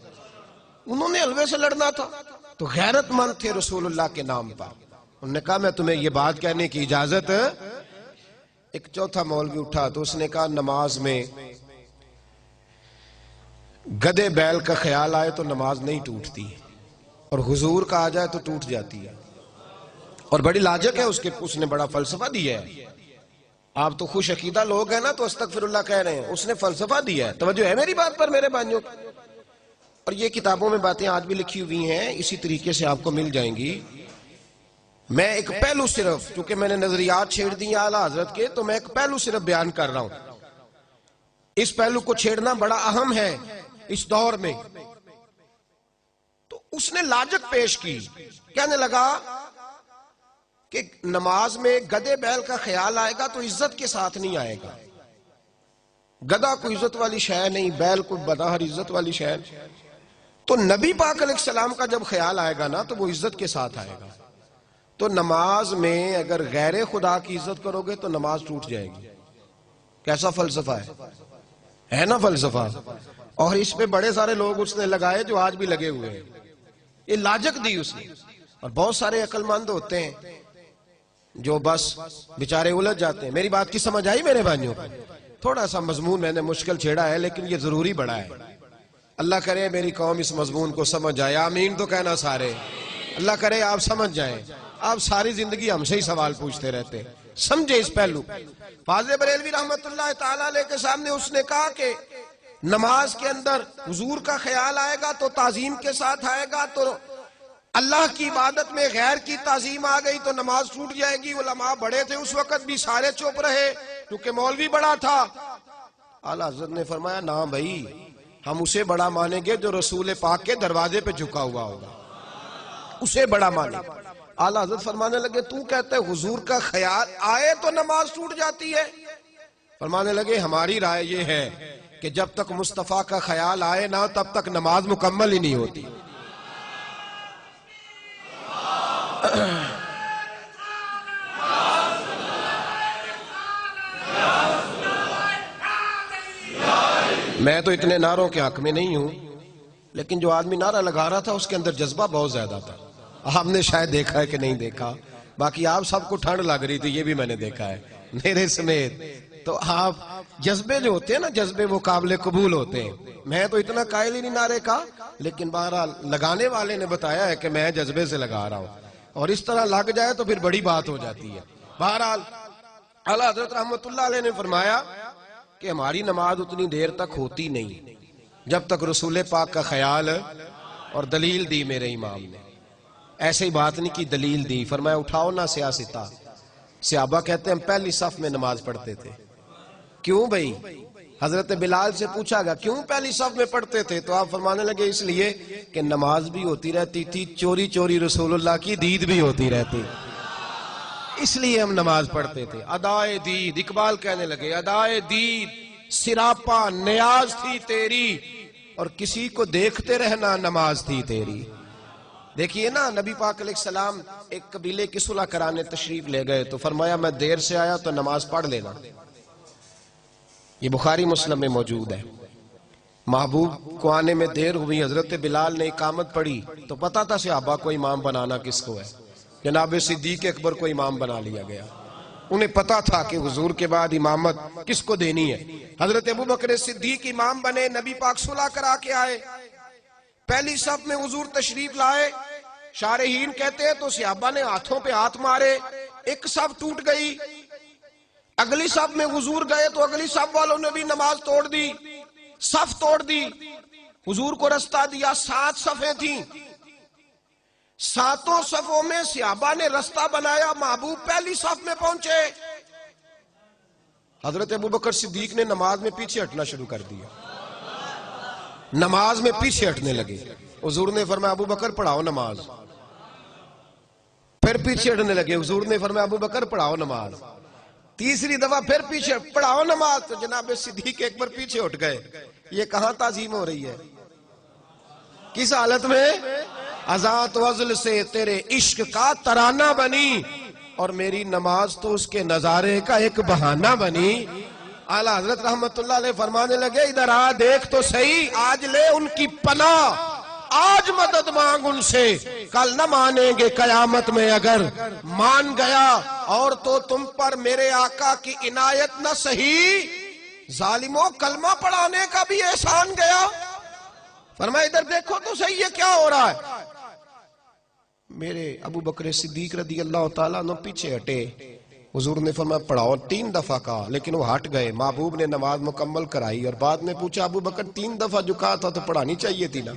انہوں نے حلوے سے لڑنا تھا؟ تو غیرت مند تھے رسول اللہ کے نام پر۔ انہوں نے کہا میں تمہیں یہ بات کہنے کی اجازت۔ ایک چوتھا مولوی اٹھا تو اس نے کہا نماز میں گدے بیل کا خیال آئے تو نماز نہیں ٹوٹتی، اور حضور کا آ جائے تو ٹوٹ جاتی ہے۔ اور بڑی لاجک ہے اس نے بڑا فلسفہ دیا ہے۔ آپ تو خوش عقیدہ لوگ ہیں نا تو استغفر اللہ کہہ رہے ہیں، اس نے فلسفہ دیا ہے۔ توجہ ہے میری بات پر میرے بھائیوں؟ اور یہ کتابوں میں باتیں آج بھی لکھی ہوئی ہیں، اسی طریقے سے آپ کو مل جائیں گی۔ میں ایک پہلو صرف، چونکہ میں نے نظریات چھیڑ دی اعلیٰ حضرت کے، تو میں ایک پہلو صرف بیان کر رہا ہوں۔ اس پہلو کو چھیڑنا بڑا اہم ہے اس دور میں۔ تو اس نے لاجک پیش کی، کہنے لگا کہ نماز میں گدے بیل کا خیال آئے گا تو عزت کے ساتھ نہیں آئے گا۔ گدھا کوئی عزت والی شے نہیں، بیل کوئی بداہر عزت والی شے۔ تو نبی پاک علیہ السلام کا جب خیال آئے گا نا تو وہ عزت کے ساتھ آئے گا۔ تو نماز میں اگر غیر خدا کی عزت کرو گے تو نماز ٹوٹ جائے گی۔ کیسا فلسفہ ہے نا فلسفہ؟ اور اس پہ بڑے سارے لوگ اس نے لگائے جو آج بھی لگے ہوئے ہیں۔ یہ لاجک دی اس نے۔ اور بہت سارے عقل مند ہوتے ہیں جو بس بیچارے الجھ جاتے ہیں۔ میری بات کی سمجھ آئی میرے بھائیوں؟ تھوڑا سا مضمون میں نے مشکل چھیڑا ہے لیکن یہ ضروری بڑا ہے۔ اللہ کرے میری قوم اس مضمون کو سمجھ جائے، آمین تو کہنا سارے۔ اللہ کرے آپ سمجھ جائیں۔ آپ ساری زندگی ہم سے ہی سوال پوچھتے رہتے، سمجھے اس پہلو۔ فاضل بریلوی رحمت اللہ تعالیٰ علیہ کے سامنے اس نے کہا کہ نماز کے اندر حضور کا خیال آئے گا تو تعظیم کے ساتھ آئے گا، تو اللہ کی عبادت میں غیر کی تعظیم آ گئی تو نماز ٹوٹ جائے گی۔ علماء بڑے تھے اس وقت بھی، سارے چپ رہے کیونکہ مولوی بڑا تھا۔ اعلیٰ حضرت نے فرمایا نا بھائی، ہم اسے بڑا مانیں گے جو رسول پاک کے دروازے پہ جھکا ہوا ہوگا، اسے بڑا مانیں۔ اعلیٰ حضرت فرمانے لگے تو کہتے حضور کا خیال آئے تو نماز ٹوٹ جاتی ہے؟ فرمانے لگے ہماری رائے یہ ہے کہ جب تک مصطفیٰ کا خیال آئے نہ تب تک نماز مکمل ہی نہیں ہوتی۔ میں تو اتنے نعروں کے حق میں نہیں ہوں، لیکن جو آدمی نعرہ لگا رہا تھا اس کے اندر جذبہ بہت زیادہ تھا۔ آپ نے شاید دیکھا ہے کہ نہیں دیکھا، باقی آپ سب کو ٹھنڈ لگ رہی تھی، یہ بھی میں نے دیکھا ہے میرے سمیت۔ تو آپ جذبے جو ہوتے ہیں نا، جذبے وہ قابل قبول ہوتے ہیں۔ میں تو اتنا قائل ہی نہیں نعرے کا، لیکن بہرحال لگانے والے نے بتایا ہے کہ میں جذبے سے لگا رہا ہوں، اور اس طرح لگ جائے تو پھر بڑی بات ہو جاتی ہے۔ بہرحال اعلیٰ حضرت رحمت اللہ علیہ نے فرمایا کہ ہماری نماز اتنی دیر تک ہوتی نہیں جب تک رسول پاک کا خیال، اور دلیل دی میرے امام نے، ایسے ہی بات نہیں کی، دلیل دی۔ فرمایا اٹھاؤ نہ سیاستہ۔ صحابہ کہتے ہیں ہم پہلی صف میں نماز پڑھتے تھے۔ کیوں بھائی؟ حضرت بلال سے پوچھا گیا کیوں پہلی صف میں پڑھتے تھے؟ تو آپ فرمانے لگے اس لیے کہ نماز بھی ہوتی رہتی تھی، چوری چوری رسول اللہ کی دید بھی ہوتی رہتی، اس لیے ہم نماز پڑھتے تھے۔ ادائے دید، اقبال کہنے لگے ادائے دید سراپا نیاز تھی تیری، اور کسی کو دیکھتے رہنا نماز تھی تیری۔ دیکھیے نا، نبی پاک علیہ السلام ایک قبیلے کی صلح کرانے تشریف لے گئے تو فرمایا میں دیر سے آیا تو نماز پڑھ لینا۔ یہ بخاری مسلم میں موجود ہے۔ محبوب کو آنے میں دیر ہوئی، حضرت بلال نے اقامت پڑھی تو پتا تھا صحابہ کو امام بنانا کس کو ہے، جناب صدیق اکبر کو امام بنا لیا گیا۔ انہیں پتا تھا کہ حضور کے بعد امامت کس کو دینی ہے۔ حضرت ابوبکر صدیق امام بنے، نبی پاک صلح کرا کے آئے، پہلی صف میں حضور تشریف لائے، شارحین کہتے ہیں تو صحابہ نے ہاتھوں پہ ہاتھ مارے، ایک صف ٹوٹ گئی۔ اگلی صف میں حضور گئے تو اگلی صف والوں نے بھی نماز توڑ دی، صف توڑ دی، حضور کو رستہ دیا۔ 7 صفیں تھیں، 7 صفوں میں صحابہ نے رستہ بنایا، محبوب پہلی صف میں پہنچے۔ حضرت ابوبکر صدیق نے نماز میں پیچھے ہٹنا شروع کر دیا، نماز میں پیچھے ہٹنے لگے۔ حضور نے فرمایا ابوبکر پڑھاؤ نماز، پھر پیچھے ہٹنے لگے۔ حضور نے فرمایا ابوبکر پڑھاؤ نماز، تیسری دفعہ پھر پیچھے پڑھاؤ نماز، تو جناب صدیق ایک بار پیچھے ہٹ گئے۔ یہ کہاں تعظیم ہو رہی ہے؟ کس حالت میں؟ ازاں وزل سے تیرے عشق کا ترانہ بنی، اور میری نماز تو اس کے نظارے کا ایک بہانہ بنی۔ اعلیٰ حضرت رحمت اللہ علیہ فرمانے لگے ادھر آ دیکھ تو صحیح، آج لے ان کی پناہ، آج مدد مانگ ان سے، کل نہ مانیں گے قیامت میں اگر مان گیا، اور تو تم پر میرے آقا کی عنایت نہ سہی، ظالموں کلمہ پڑھانے کا بھی احسان گیا۔ فرمایا ادھر دیکھو تو صحیح یہ کیا ہو رہا ہے۔ میرے ابو بکر صدیق رضی اللہ تعالیٰ عنہ پیچھے ہٹے، حضور نے فرمایا پڑھاؤ، 3 دفعہ کہا، لیکن وہ ہٹ گئے۔ محبوب نے نماز مکمل کرائی اور بعد میں پوچھا ابو بکر 3 دفعہ جو کہا تھا تو پڑھانی چاہیے تھی نا؟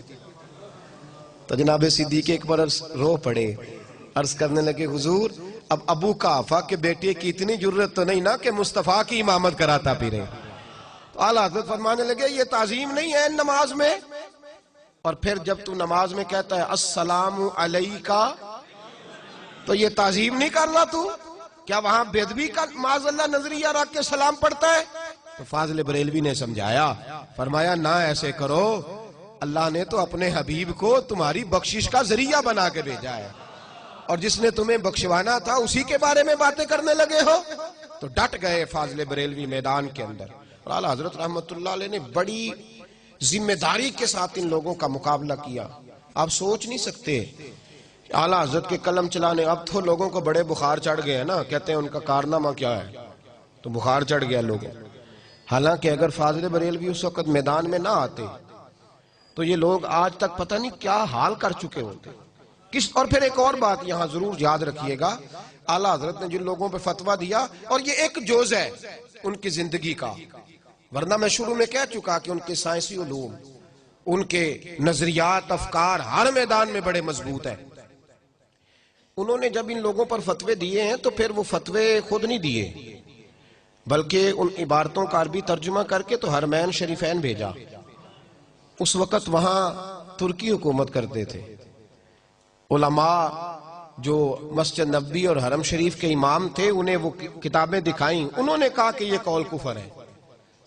تو جناب صدیق ایک بار رو پڑے، عرض کرنے لگے حضور اب ابو قحافہ کے بیٹے کی اتنی جرت تو نہیں نا کہ مصطفیٰ کی امامت کراتا پھرے۔ تو اعلیٰ حضرت فرمانے لگے یہ تعظیم نہیں ہے نماز میں؟ اور پھر جب تو نماز میں کہتا ہے السلام علیکہ، تو یہ تعظیم نہیں کر رہا تو؟ کیا وہاں بے ادبی کا معاذ اللہ نظریہ رکھ کے سلام پڑھتا ہے؟ تو فاضل بریلوی نے سمجھایا، فرمایا نہ ایسے کرو، اللہ نے تو اپنے حبیب کو تمہاری بخشش کا ذریعہ بنا کے بھیجا ہے، اور جس نے تمہیں بخشوانا تھا اسی کے بارے میں باتیں کرنے لگے ہو۔ تو ڈٹ گئے فاضل بریلوی میدان کے اندر، اور اعلیٰ حضرت رحمت اللہ علیہ نے بڑی ذمہ داری کے ساتھ ان لوگوں کا مقابلہ کیا۔ آپ سوچ نہیں سکتے اعلیٰ حضرت کے قلم چلانے، اب تو لوگوں کو بڑے بخار چڑھ گئے ہیں نا، کہتے ہیں ان کا کارنامہ کیا ہے، تو بخار چڑھ گیا لوگوں۔ حالانکہ اگر فاضل بریلوی اس وقت میدان میں نہ آتے تو یہ لوگ آج تک پتہ نہیں کیا حال کر چکے ہوتے۔ اور پھر ایک اور بات یہاں ضرور یاد رکھیے گا، اعلیٰ حضرت نے جن لوگوں پہ فتویٰ دیا، اور یہ ایک جوز ہے ان کی زندگی کا، ورنہ میں شروع میں کہہ چکا کہ ان کے سائنسی علوم، ان کے نظریات، افکار ہر میدان میں بڑے مضبوط ہیں۔ انہوں نے جب ان لوگوں پر فتوے دیے ہیں تو پھر وہ فتوے خود نہیں دیے، بلکہ ان عبارتوں کا عربی ترجمہ کر کے تو حرمین شریفین بھیجا۔ اس وقت وہاں ترکی حکومت کرتے تھے، علماء جو مسجد نبوی اور حرم شریف کے امام تھے انہیں وہ کتابیں دکھائیں، انہوں نے کہا کہ یہ قول کفر ہے۔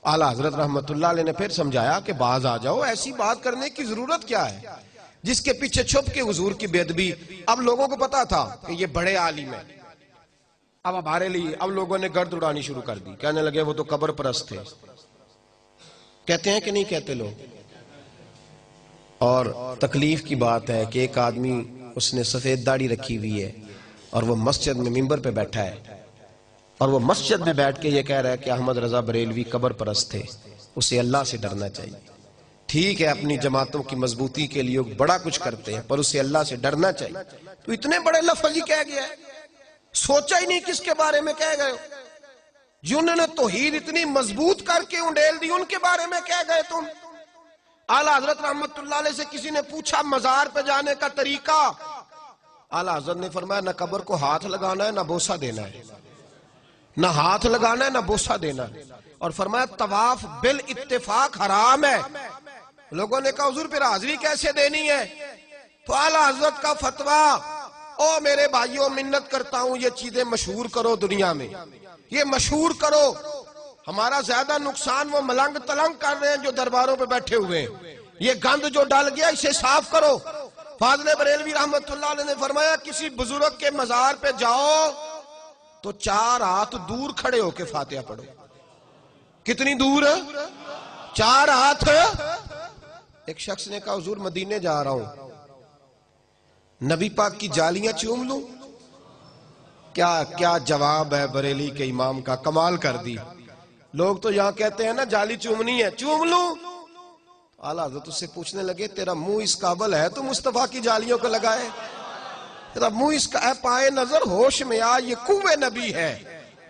اعلیٰ حضرت رحمت اللہ علیہ نے پھر سمجھایا کہ باز آ جاؤ، ایسی بات کرنے کی ضرورت کیا ہے جس کے پیچھے چھپ کے حضور کی بے ادبی۔ اب لوگوں کو پتا تھا کہ یہ بڑے عالم ہیں، اب ہمارے لیے اب لوگوں نے گرد اڑانی شروع کر دی، کہنے لگے وہ تو قبر پرست تھے۔ کہتے ہیں کہ نہیں کہتے لوگ؟ اور تکلیف کی بات ہے کہ ایک آدمی اس نے سفید داڑھی رکھی ہوئی ہے اور وہ مسجد میں ممبر پہ بیٹھا ہے، اور وہ مسجد میں بیٹھ کے یہ کہہ رہا ہے کہ احمد رضا بریلوی قبر پرست تھے، اسے اللہ سے ڈرنا چاہیے۔ ٹھیک ہے اپنی جماعتوں کی مضبوطی کے لیے بڑا کچھ کرتے ہیں، پر اسے اللہ سے ڈرنا چاہیے۔ تو اتنے بڑے لفظ ہی کہہ گیا ہے، سوچا ہی نہیں کس کے بارے میں کہہ گئے، جنہوں نے توحید اتنی مضبوط کر کے انڈیل دی ان کے بارے میں کہہ گئے تم۔ اعلیٰ حضرت رحمت اللہ علیہ سے کسی نے پوچھا مزار پہ جانے کا طریقہ، اعلیٰ حضرت نے فرمایا نہ قبر کو ہاتھ لگانا ہے نہ بوسہ دینا ہے، نہ ہاتھ لگانا ہے نہ بوسہ دینا ہے، اور فرمایا طواف بالاتفاق حرام ہے۔ لوگوں نے کہا حضور پھر حاضری کیسے دینی ہے؟ تو اعلیٰ حضرت کا فتویٰ، او میرے بھائیوں منت کرتا ہوں یہ چیزیں مشہور کرو دنیا میں، یہ مشہور کرو۔ ہمارا زیادہ نقصان وہ ملنگ تلنگ کر رہے ہیں جو درباروں پہ بیٹھے ہوئے ہیں. یہ گند جو ڈال گیا اسے صاف کرو. فاضل بریلوی رحمت اللہ علیہ نے فرمایا کسی بزرگ کے مزار پہ جاؤ تو 4 ہاتھ دور کھڑے ہو کے فاتحہ پڑھو. کتنی دور؟ 4 ہاتھ. ایک شخص نے کہا حضور مدینے جا رہا ہوں, نبی پاک کی جالیاں چوم لوں؟ کیا جواب ہے بریلی کے امام کا, کمال کر دی. لوگ تو یہاں کہتے ہیں نا جالی چومنی ہے, چوم لوں. اعلیٰ حضرت اس سے پوچھنے لگے تیرا منہ اس قابل ہے تو مصطفیٰ کی جالیوں کو لگائے؟ تیرا منہ اس کا پائے نظر ہوش میں آ, یہ کوے نبی ہے.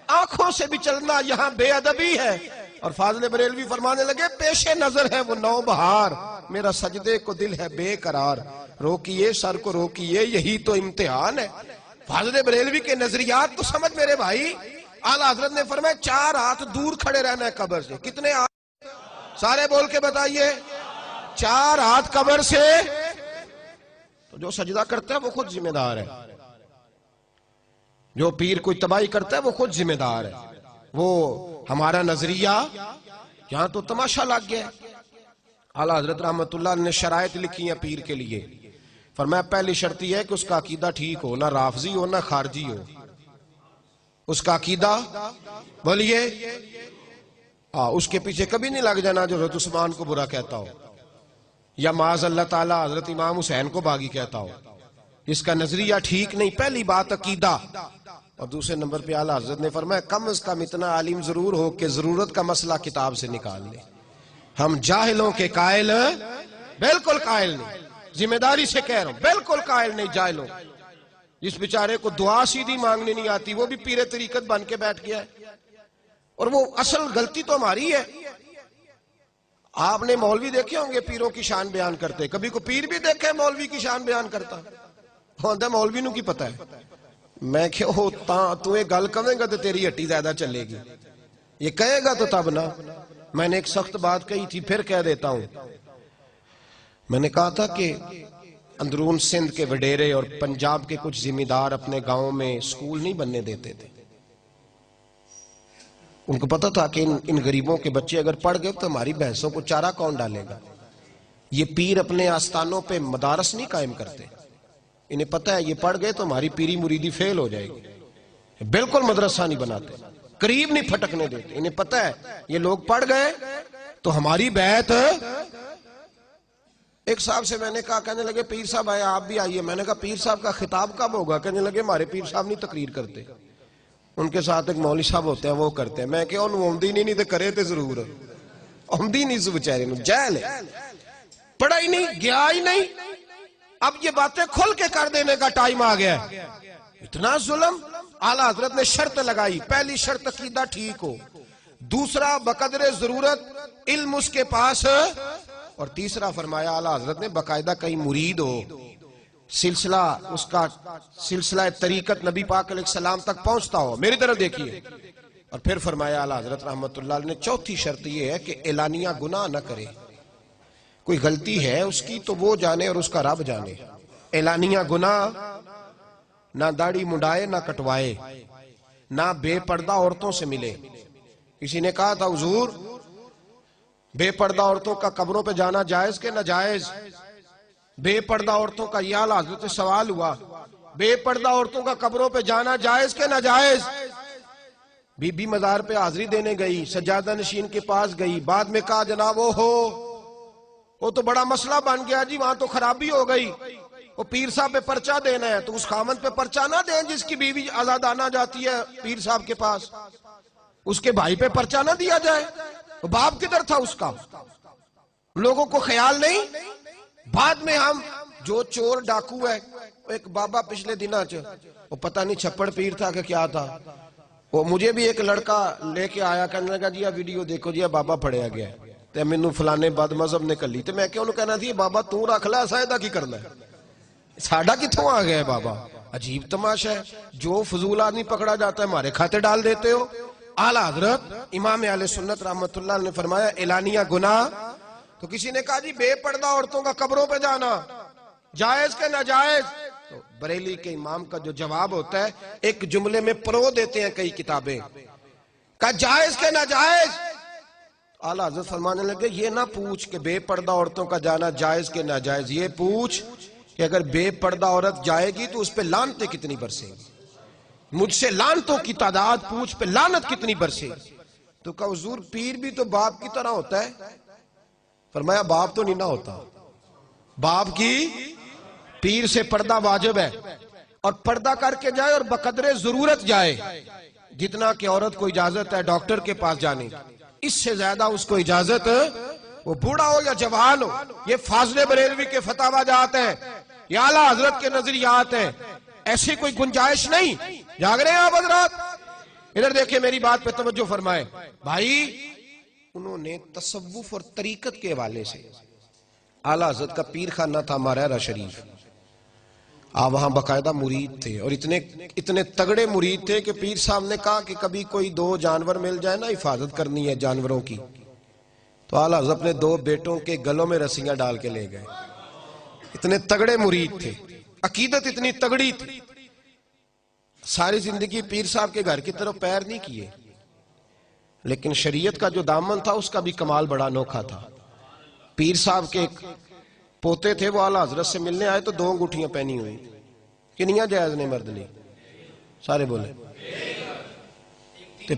آنکھوں سے بھی چلنا یہاں بے ادبی ہے. اور فاضل بریلوی فرمانے لگے پیش نظر ہے وہ نو بہار, میرا سجدے کو دل ہے بے قرار, روکیے سر کو روکیے یہی تو امتحان ہے. فاضل بریلوی کے نظریات تو سمجھ میرے بھائی. اعلیٰ حضرت نے فرمایا 4 ہاتھ دور کھڑے رہنا ہے قبر سے. کتنے ہاتھ؟ سارے بول کے بتائیے. 4 ہاتھ قبر سے. تو جو سجدہ کرتا ہے وہ خود ذمہ دار ہے, جو پیر کوئی تباہی کرتا ہے وہ خود ذمہ دار ہے. وہ ہمارا نظریہ یہاں تو تماشا لگ گیا. اعلیٰ حضرت رحمت اللہ نے شرائط لکھی ہیں پیر کے لیے. فرمایا پہلی شرط یہ ہے کہ اس کا عقیدہ ٹھیک ہو, نہ رافضی ہو نہ خارجی ہو. اس کا عقیدہ بولیے, اس کے پیچھے کبھی نہیں لگ جانا جو حضرت عثمان کو برا کہتا ہو یا معاذ اللہ تعالیٰ حضرت امام حسین کو باغی کہتا ہو. اس کا نظریہ ٹھیک نہیں. پہلی بات عقیدہ. اور دوسرے نمبر پہ اعلیٰ حضرت نے فرمایا کم از کم اتنا عالم ضرور ہو کہ ضرورت کا مسئلہ کتاب سے نکال لے. ہم جاہلوں کے قائل بالکل قائل نہیں, ذمہ داری سے کہہ رہا ہوں, بالکل قائل نہیں جاہلوں. جس بیچارے کو دعا سیدھی مانگنے نہیں آتی وہ بھی پیر طریقت بن کے بیٹھ گیا ہے, اور وہ اصل غلطی تو ہماری ہے. آپ نے مولوی دیکھے ہوں گے پیروں کی شان بیان کرتے, کبھی کو پیر بھی دیکھے مولوی کی شان بیان کرتا؟ ہوتا مولوی نو کی پتہ ہے. میں کہ تو یہ گل کہیں گا تو تیری ہٹی زیادہ چلے گی, یہ کہے گا تو تب نا. میں نے ایک سخت بات کہی تھی, پھر کہہ دیتا ہوں. میں نے کہا تھا کہ اندرون سندھ کے وڈیرے اور پنجاب کے کچھ ذمہ دار اپنے گاؤں میں سکول نہیں بننے دیتے تھے. ان کو پتا تھا کہ ان غریبوں کے بچے اگر پڑھ گئے تو ہماری بھینسوں کو چارہ کون ڈالے گا. یہ پیر اپنے آستانوں پہ مدارس نہیں قائم کرتے. انہیں پتا ہے یہ پڑھ گئے تو ہماری پیری مریدی فیل ہو جائے گی. بالکل مدرسہ نہیں بناتے, قریب نہیں پھٹکنے دیتے. انہیں پتا ہے یہ لوگ پڑھ گئے تو ہماری بیعت. ایک صاحب سے میں نے کہا, کہنے لگے پیر صاحب آئے آپ بھی آئیے. میں نے کہا پیر صاحب کا خطاب کب ہوگا؟ کہنے لگے ہمارے پیر صاحب نہیں تقریر کرتے, ان کے ساتھ ایک مولوی صاحب ہوتے ہیں وہ کرتے ہیں. میں کہ انہوں آمدی نہیں تو کرے تو ضرور آمدی نہیں سو بچارے نو, جہل ہے, پڑھا ہی نہیں, گیا ہی نہیں. اب یہ باتیں کھل کے کر دینے کا ٹائم آ گیا. اتنا ظلم. اعلیٰ حضرت نے شرط لگائی, پہلی شرط عقیدہ ٹھیک ہو, دوسرا بقدر ضرورت علم اس کے پاس, اور تیسرا فرمایا اعلیٰ حضرت نے باقاعدہ کہیں مرید ہو, سلسلہ اس کا سلسلہ طریقت نبی پاک علیہ السلام تک پہنچتا ہو. میری طرف دیکھیے. اور پھر فرمایا اعلیٰ حضرت رحمت اللہ علیہ نے چوتھی شرط یہ ہے کہ اعلانیہ گناہ نہ کرے. کوئی غلطی ہے اس کی تو وہ جانے اور اس کا رب جانے. اعلانیہ گناہ, نہ داڑھی منڈائے نہ کٹوائے, نہ بے پردہ عورتوں سے ملے. کسی نے کہا تھا حضور بے پردہ عورتوں کا قبروں پہ جانا جائز کہ ناجائز؟ بے پردہ عورتوں کا یہ اعلیٰ حضرت سے سوال ہوا, بے پردہ عورتوں کا قبروں پہ جانا جائز کہ ناجائز؟ بی بی مزار پہ حاضری دینے گئی, سجادہ نشین کے پاس گئی, بعد میں کہا جناب وہ تو بڑا مسئلہ بن گیا جی, وہاں تو خرابی ہو گئی, وہ پیر صاحب پہ پرچہ دینا ہے. تو اس خامد پہ پرچہ نہ دیں جس کی بیوی آزادانہ جاتی ہے پیر صاحب کے پاس, اس کے بھائی پہ پرچہ نہ دیا جائے. باپ کدھر تھا اس کا؟ لوگوں کو خیال نہیں. بعد میں ہم جو چور ڈاکو ہے, ایک بابا پچھلے دنوں وہ پتہ نہیں چھپڑ پیر تھا کہ کیا تھا, وہ مجھے بھی ایک لڑکا لے کے آیا, کہنے لگا جی ویڈیو دیکھو جی بابا پڑھیا گیا ہے تے مینوں فلانے بد مذہب نے کلی. تے میں کہ انہوں کہنا تھی بابا تو رکھ لے, ایسا ایدہ کی کرنا ہے, ساڑھا کتھوں آ گیا ہے بابا. عجیب تماشا ہے, جو فضول آدمی پکڑا جاتا ہے ہمارے کھاتے ڈال دیتے ہو. اعلیٰ حضرت امام اہل سنت رحمت اللہ نے فرمایا اعلانیہ گناہ. تو کسی نے کہا جی بے پردہ عورتوں کا قبروں پہ جانا جائز کہ ناجائز؟ تو بریلی کے امام کا جو جواب ہوتا ہے, ایک جملے میں پرو دیتے ہیں کئی کتابیں, کہا جائز کے ناجائز؟ اعلیٰ حضرت فرمانے لگے یہ نہ پوچھ کہ بے پردہ عورتوں کا جانا جائز کے ناجائز، یہ پوچھ کہ اگر بے پردہ عورت جائے گی تو اس پہ لعنتیں کتنی برسیں گی، مجھ سے لعنتوں کی تعداد پوچھ، پہ لعنت کتنی برسے گی۔ تو کہا حضور پیر بھی تو باپ کی طرح ہوتا ہے؟ فرمایا باپ تو نہیں نہ ہوتا، باپ کی پیر سے پردہ واجب ہے، اور پردہ کر کے جائے اور بقدر ضرورت جائے، جتنا کہ عورت کو اجازت ہے ڈاکٹر کے پاس جانے، اس سے زیادہ اس کو اجازت، وہ بوڑھا ہو یا جوان ہو۔ یہ فاضل بریلوی کے فتاوی جات ہیں، یہ اعلیٰ حضرت کے نظریات ہیں، ایسی کوئی گنجائش نہیں۔ جاگ رہے ہیں آپ حضرات؟ ادھر دیکھیں میری بات پہ توجہ فرمائے بھائی، انہوں نے تصوف اور طریقت کے حوالے سے، اعلیٰ حضرت کا پیر خانہ تھا مارہرہ شریف، آپ وہاں باقاعدہ مرید تھے، اور اتنے تگڑے مرید تھے کہ پیر صاحب نے کہا کہ کبھی کوئی دو جانور مل جائے نا، حفاظت کرنی ہے جانوروں کی، تو اعلیٰ حضرت اپنے دو بیٹوں کے گلوں میں رسیاں ڈال کے لے گئے۔ اتنے تگڑے مرید تھے، عقیدت اتنی تگڑی تھی، ساری زندگی پیر صاحب کے گھر کی طرف پیر نہیں کیے، لیکن شریعت کا جو دامن تھا اس کا بھی کمال بڑا انوکھا تھا۔ پیر صاحب کے ایک پوتے تھے، وہ اعلیٰ حضرت سے ملنے آئے تو 2 انگوٹھیاں پہنی ہوئی، کنیاں جائز نے مرد نے؟ سارے بولے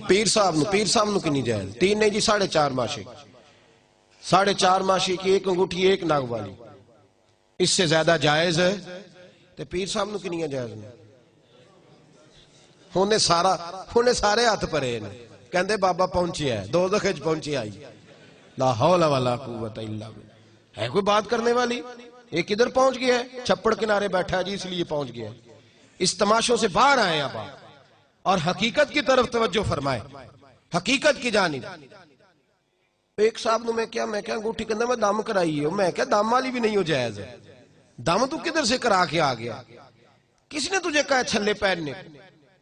پیر صاحب نو کنی جائز؟ 3 نہیں جی، 4.5 ماشے، 4.5 ماشے کی ایک انگوٹھی ایک ناگ والی، اس سے زیادہ جائز ہے؟ تو پیر صاحب نو کنیاں جائز نے؟ ہونے سارے ہاتھ پرے نے، کہندے بابا پہنچی ہے، دوزخ وچ پہنچی آئی، لا حول ولا قوت الا باللہ۔ ہے کوئی بات کرنے والی؟ ایک ادھر پہنچ گیا ہے، چھپڑ کنارے بیٹھا ہے جی، اس لیے پہنچ گیا ہے۔ اس تماشوں سے باہر آئے اب آپ، اور حقیقت کی طرف توجہ فرمائے، حقیقت کی جانب۔ ایک صاحب نے میں کیا انگوٹھی کہندہ میں دم کرائی ہے، میں کیا دم والی بھی نہیں ہو جائز ہے، دم تو کدھر سے کرا کے آ گیا؟ کس نے تجھے کہا چھلے پہننے؟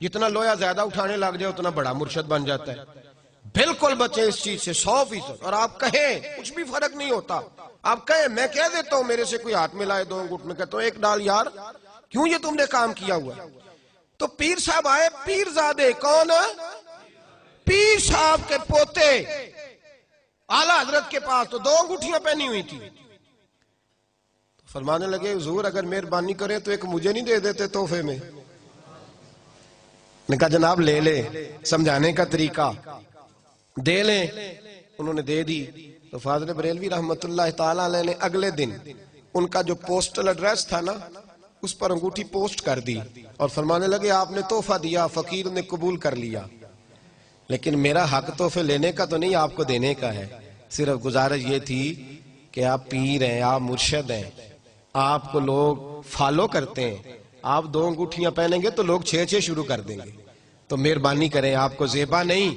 جتنا لویا زیادہ اٹھانے لگ جائے اتنا بڑا مرشد بن جاتا ہے۔ بالکل بچے اس چیز سے 100%، اور آپ کہیں کچھ بھی فرق نہیں ہوتا، آپ کہیں میں کہہ دیتا ہوں میرے سے کوئی ہاتھ میں لائے 2 انگوٹ میں کہتا ہوں ایک ڈال یار، کیوں یہ تم نے کام کیا ہوا؟ تو پیر صاحب آئے، پیر زادے کون؟ پیر صاحب کے پوتے اعلیٰ حضرت کے پاس، تو 2 انگوٹھیاں پہنی ہوئی تھی۔ فرمانے لگے حضور اگر مہربانی کریں تو ایک مجھے نہیں دے دیتے تحفے میں؟ نے کہا جناب لے لے، سمجھانے کا طریقہ دے لیں۔ انہوں نے دے دی، تو فاضل بریلوی رحمت اللہ تعالیٰ علیہ نے اگلے دن ان کا جو پوسٹل ایڈریس تھا نا، اس پر انگوٹھی پوسٹ کر دی، اور فرمانے لگے آپ نے تحفہ دیا، فقیر نے قبول کر لیا، لیکن میرا حق تحفے لینے کا تو نہیں، آپ کو دینے کا ہے۔ صرف گزارش یہ تھی کہ آپ پیر ہیں، آپ مرشد ہیں، آپ کو لوگ فالو کرتے ہیں، آپ 2 انگوٹھیاں پہنیں گے تو لوگ 6 شروع کر دیں گے، تو مہربانی کریں، آپ کو زیبا نہیں۔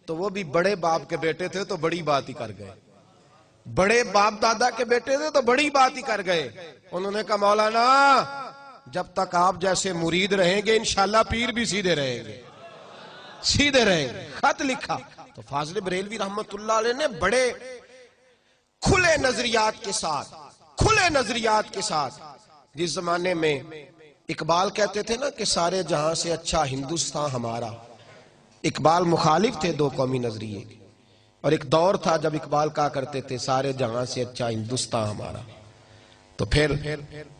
تو وہ بھی بڑے باپ کے بیٹے تھے تو بڑی بات ہی کر گئے، بڑے باپ دادا کے بیٹے تھے تو بڑی بات ہی کر گئے۔ انہوں نے کہا مولانا جب تک آپ جیسے مرید رہیں گے انشاءاللہ پیر بھی سیدھے رہیں گے، سیدھے رہیں گے۔ خط لکھا تو فاضل بریلوی رحمت اللہ علیہ نے بڑے کھلے نظریات کے ساتھ، جس زمانے میں اقبال کہتے تھے نا کہ سارے جہاں سے اچھا ہندوستان ہمارا، اقبال مخالف تھے 2 قومی نظریے، اور ایک دور تھا جب اقبال کہا کرتے تھے سارے جہاں سے اچھا ہندوستان ہمارا۔ تو پھر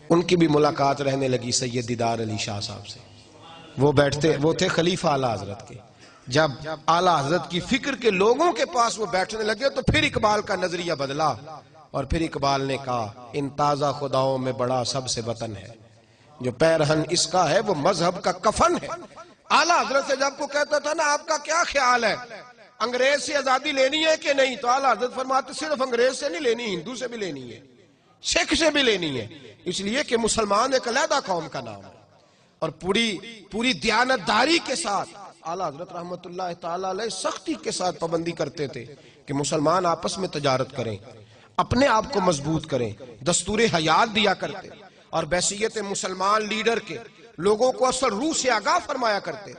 ان کی بھی ملاقات رہنے لگی سید دیدار علی شاہ صاحب سے، وہ تھے خلیفہ اعلیٰ حضرت کے۔ جب اعلیٰ حضرت کی فکر کے لوگوں کے پاس وہ بیٹھنے لگے تو پھر اقبال کا نظریہ بدلا، اور پھر اقبال نے کہا ان تازہ خداؤں میں بڑا سب سے وطن ہے، جو پیرہن اس کا ہے وہ مذہب کا کفن ہے۔ اعلیٰ حضرت سے جب کو کہتا تھا نا آپ کا کیا خیال ہے، انگریز سے آزادی لینی ہے کہ نہیں، تو اعلیٰ حضرت فرماتے صرف انگریز سے نہیں لینی، ہندو سے بھی لینی ہے، سکھ سے بھی لینی ہے، اس لیے کہ مسلمان ایک علیحدہ قوم کا نام ہے۔ اور پوری دیانتداری کے ساتھ اعلیٰ حضرت رحمت اللہ تعالیٰ علیہ سختی کے ساتھ پابندی کرتے تھے کہ مسلمان آپس میں تجارت کریں، اپنے آپ کو مضبوط کریں، دستور حیات دیا کرتے، اور بحیثیت مسلمان لیڈر کے لوگوں کو اصل روح سے آگاہ فرمایا کرتے۔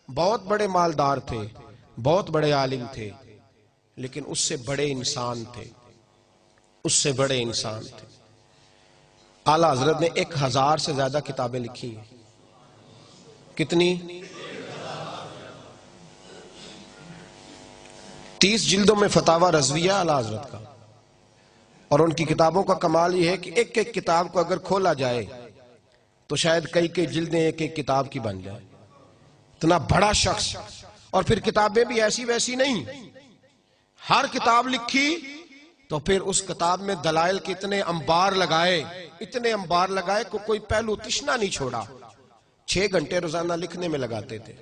بہت بڑے مالدار تھے، بہت بڑے عالم تھے، لیکن اس سے بڑے انسان تھے، اعلیٰ حضرت نے 1000 سے زیادہ کتابیں لکھی ہیں۔ کتنی؟ 30 جلدوں میں فتاوی رضویہ اعلیٰ حضرت کا، اور ان کی کتابوں کا کمال یہ ہے کہ ایک ایک کتاب کو اگر کھولا جائے تو شاید کئی جلدیں ایک ایک کتاب کی بن جائے، اتنا بڑا شخص. اور پھر کتابیں بھی ایسی ویسی نہیں، ہر کتاب لکھی تو پھر اس کتاب میں دلائل کے اتنے انبار لگائے کہ کوئی پہلو تشنا نہیں چھوڑا. 6 گھنٹے روزانہ لکھنے میں لگاتے تھے،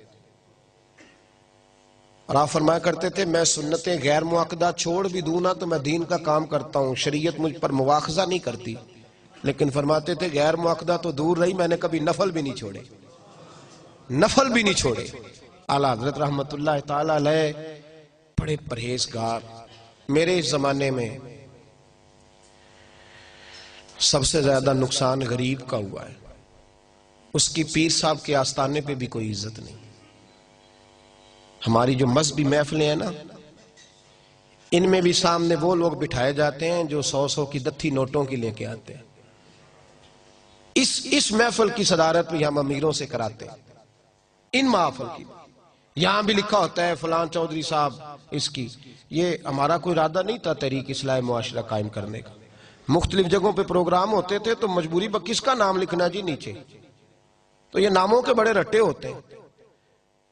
اور آپ فرمایا کرتے تھے میں سنتیں غیر معقدہ چھوڑ بھی دوں نا تو میں دین کا کام کرتا ہوں، شریعت مجھ پر مواخذہ نہیں کرتی. لیکن فرماتے تھے غیر معقدہ تو دور رہی، میں نے کبھی نفل بھی نہیں چھوڑے. اعلیٰ حضرت رحمت اللہ تعالی علیہ بڑے پرہیزگار. میرے اس زمانے میں سب سے زیادہ نقصان غریب کا ہوا ہے، اس کی پیر صاحب کے آستانے پہ بھی کوئی عزت نہیں. ہماری جو مذہبی محفلیں ہیں نا، ان میں بھی سامنے وہ لوگ بٹھائے جاتے ہیں جو 100 کی دتھی نوٹوں کی لے کے آتے ہیں. اس محفل کی صدارت بھی ہم امیروں سے کراتے ہیں. ان محفل کی یہاں بھی لکھا ہوتا ہے فلان چودھری صاحب اس کی. یہ ہمارا کوئی ارادہ نہیں تھا تحریک اصلاح معاشرہ قائم کرنے کا. مختلف جگہوں پہ پروگرام ہوتے تھے تو مجبوری کس کا نام لکھنا جی نیچے، تو یہ ناموں کے بڑے رٹے ہوتے ہیں.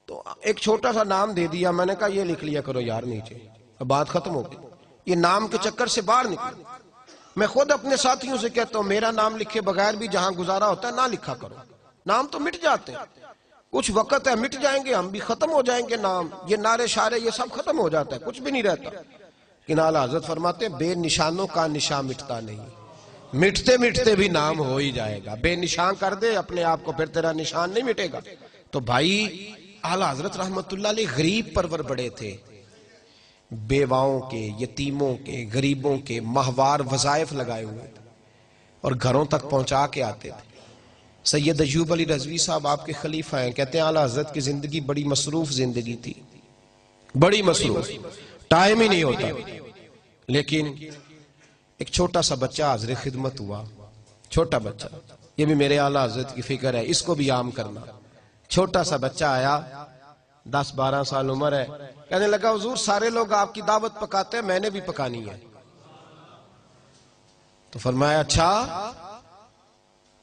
تو ایک چھوٹا سا نام دے دیا، میں نے کہا یہ لکھ لیا کرو یار نیچے، اب بات ختم ہو گئی. یہ نام کے چکر سے باہر نکلو. میں خود اپنے ساتھیوں سے کہتا ہوں میرا نام لکھے بغیر بھی جہاں گزارا ہوتا ہے نہ لکھا کرو. نام تو مٹ جاتے ہیں، کچھ وقت ہے مٹ جائیں گے، ہم بھی ختم ہو جائیں گے. نام یہ نعرے شارے یہ سب ختم ہو جاتا ہے، کچھ بھی نہیں رہتا. کہ اعلیٰ حضرت فرماتے ہیں بے نشانوں کا نشان مٹتا نہیں، مٹتے بھی نام ہو ہی جائے گا. بے نشان کر دے اپنے آپ کو، پھر تیرا نشان نہیں مٹے گا. تو بھائی اعلیٰ حضرت رحمت اللہ علیہ غریب پرور بڑے تھے، بیواؤں کے، یتیموں کے، غریبوں کے ماہوار وظائف لگائے ہوئے تھے اور گھروں تک پہنچا کے آتے تھے. سید ایوب علی رضوی صاحب آپ کے خلیفہ ہیں، کہتے ہیں اعلیٰ حضرت کی زندگی بڑی مصروف زندگی تھی، بڑی مصروف، ٹائم ہی نہیں ہوتا. لیکن ایک چھوٹا سا بچہ حاضر خدمت ہوا، چھوٹا بچہ، یہ بھی میرے اعلیٰ حضرت کی فکر ہے، اس کو بھی عام کرنا. چھوٹا سا بچہ آیا، 10-12 سال عمر ہے، کہنے لگا حضور سارے لوگ آپ کی دعوت پکاتے ہیں، میں نے بھی پکانی ہے. تو فرمایا اچھا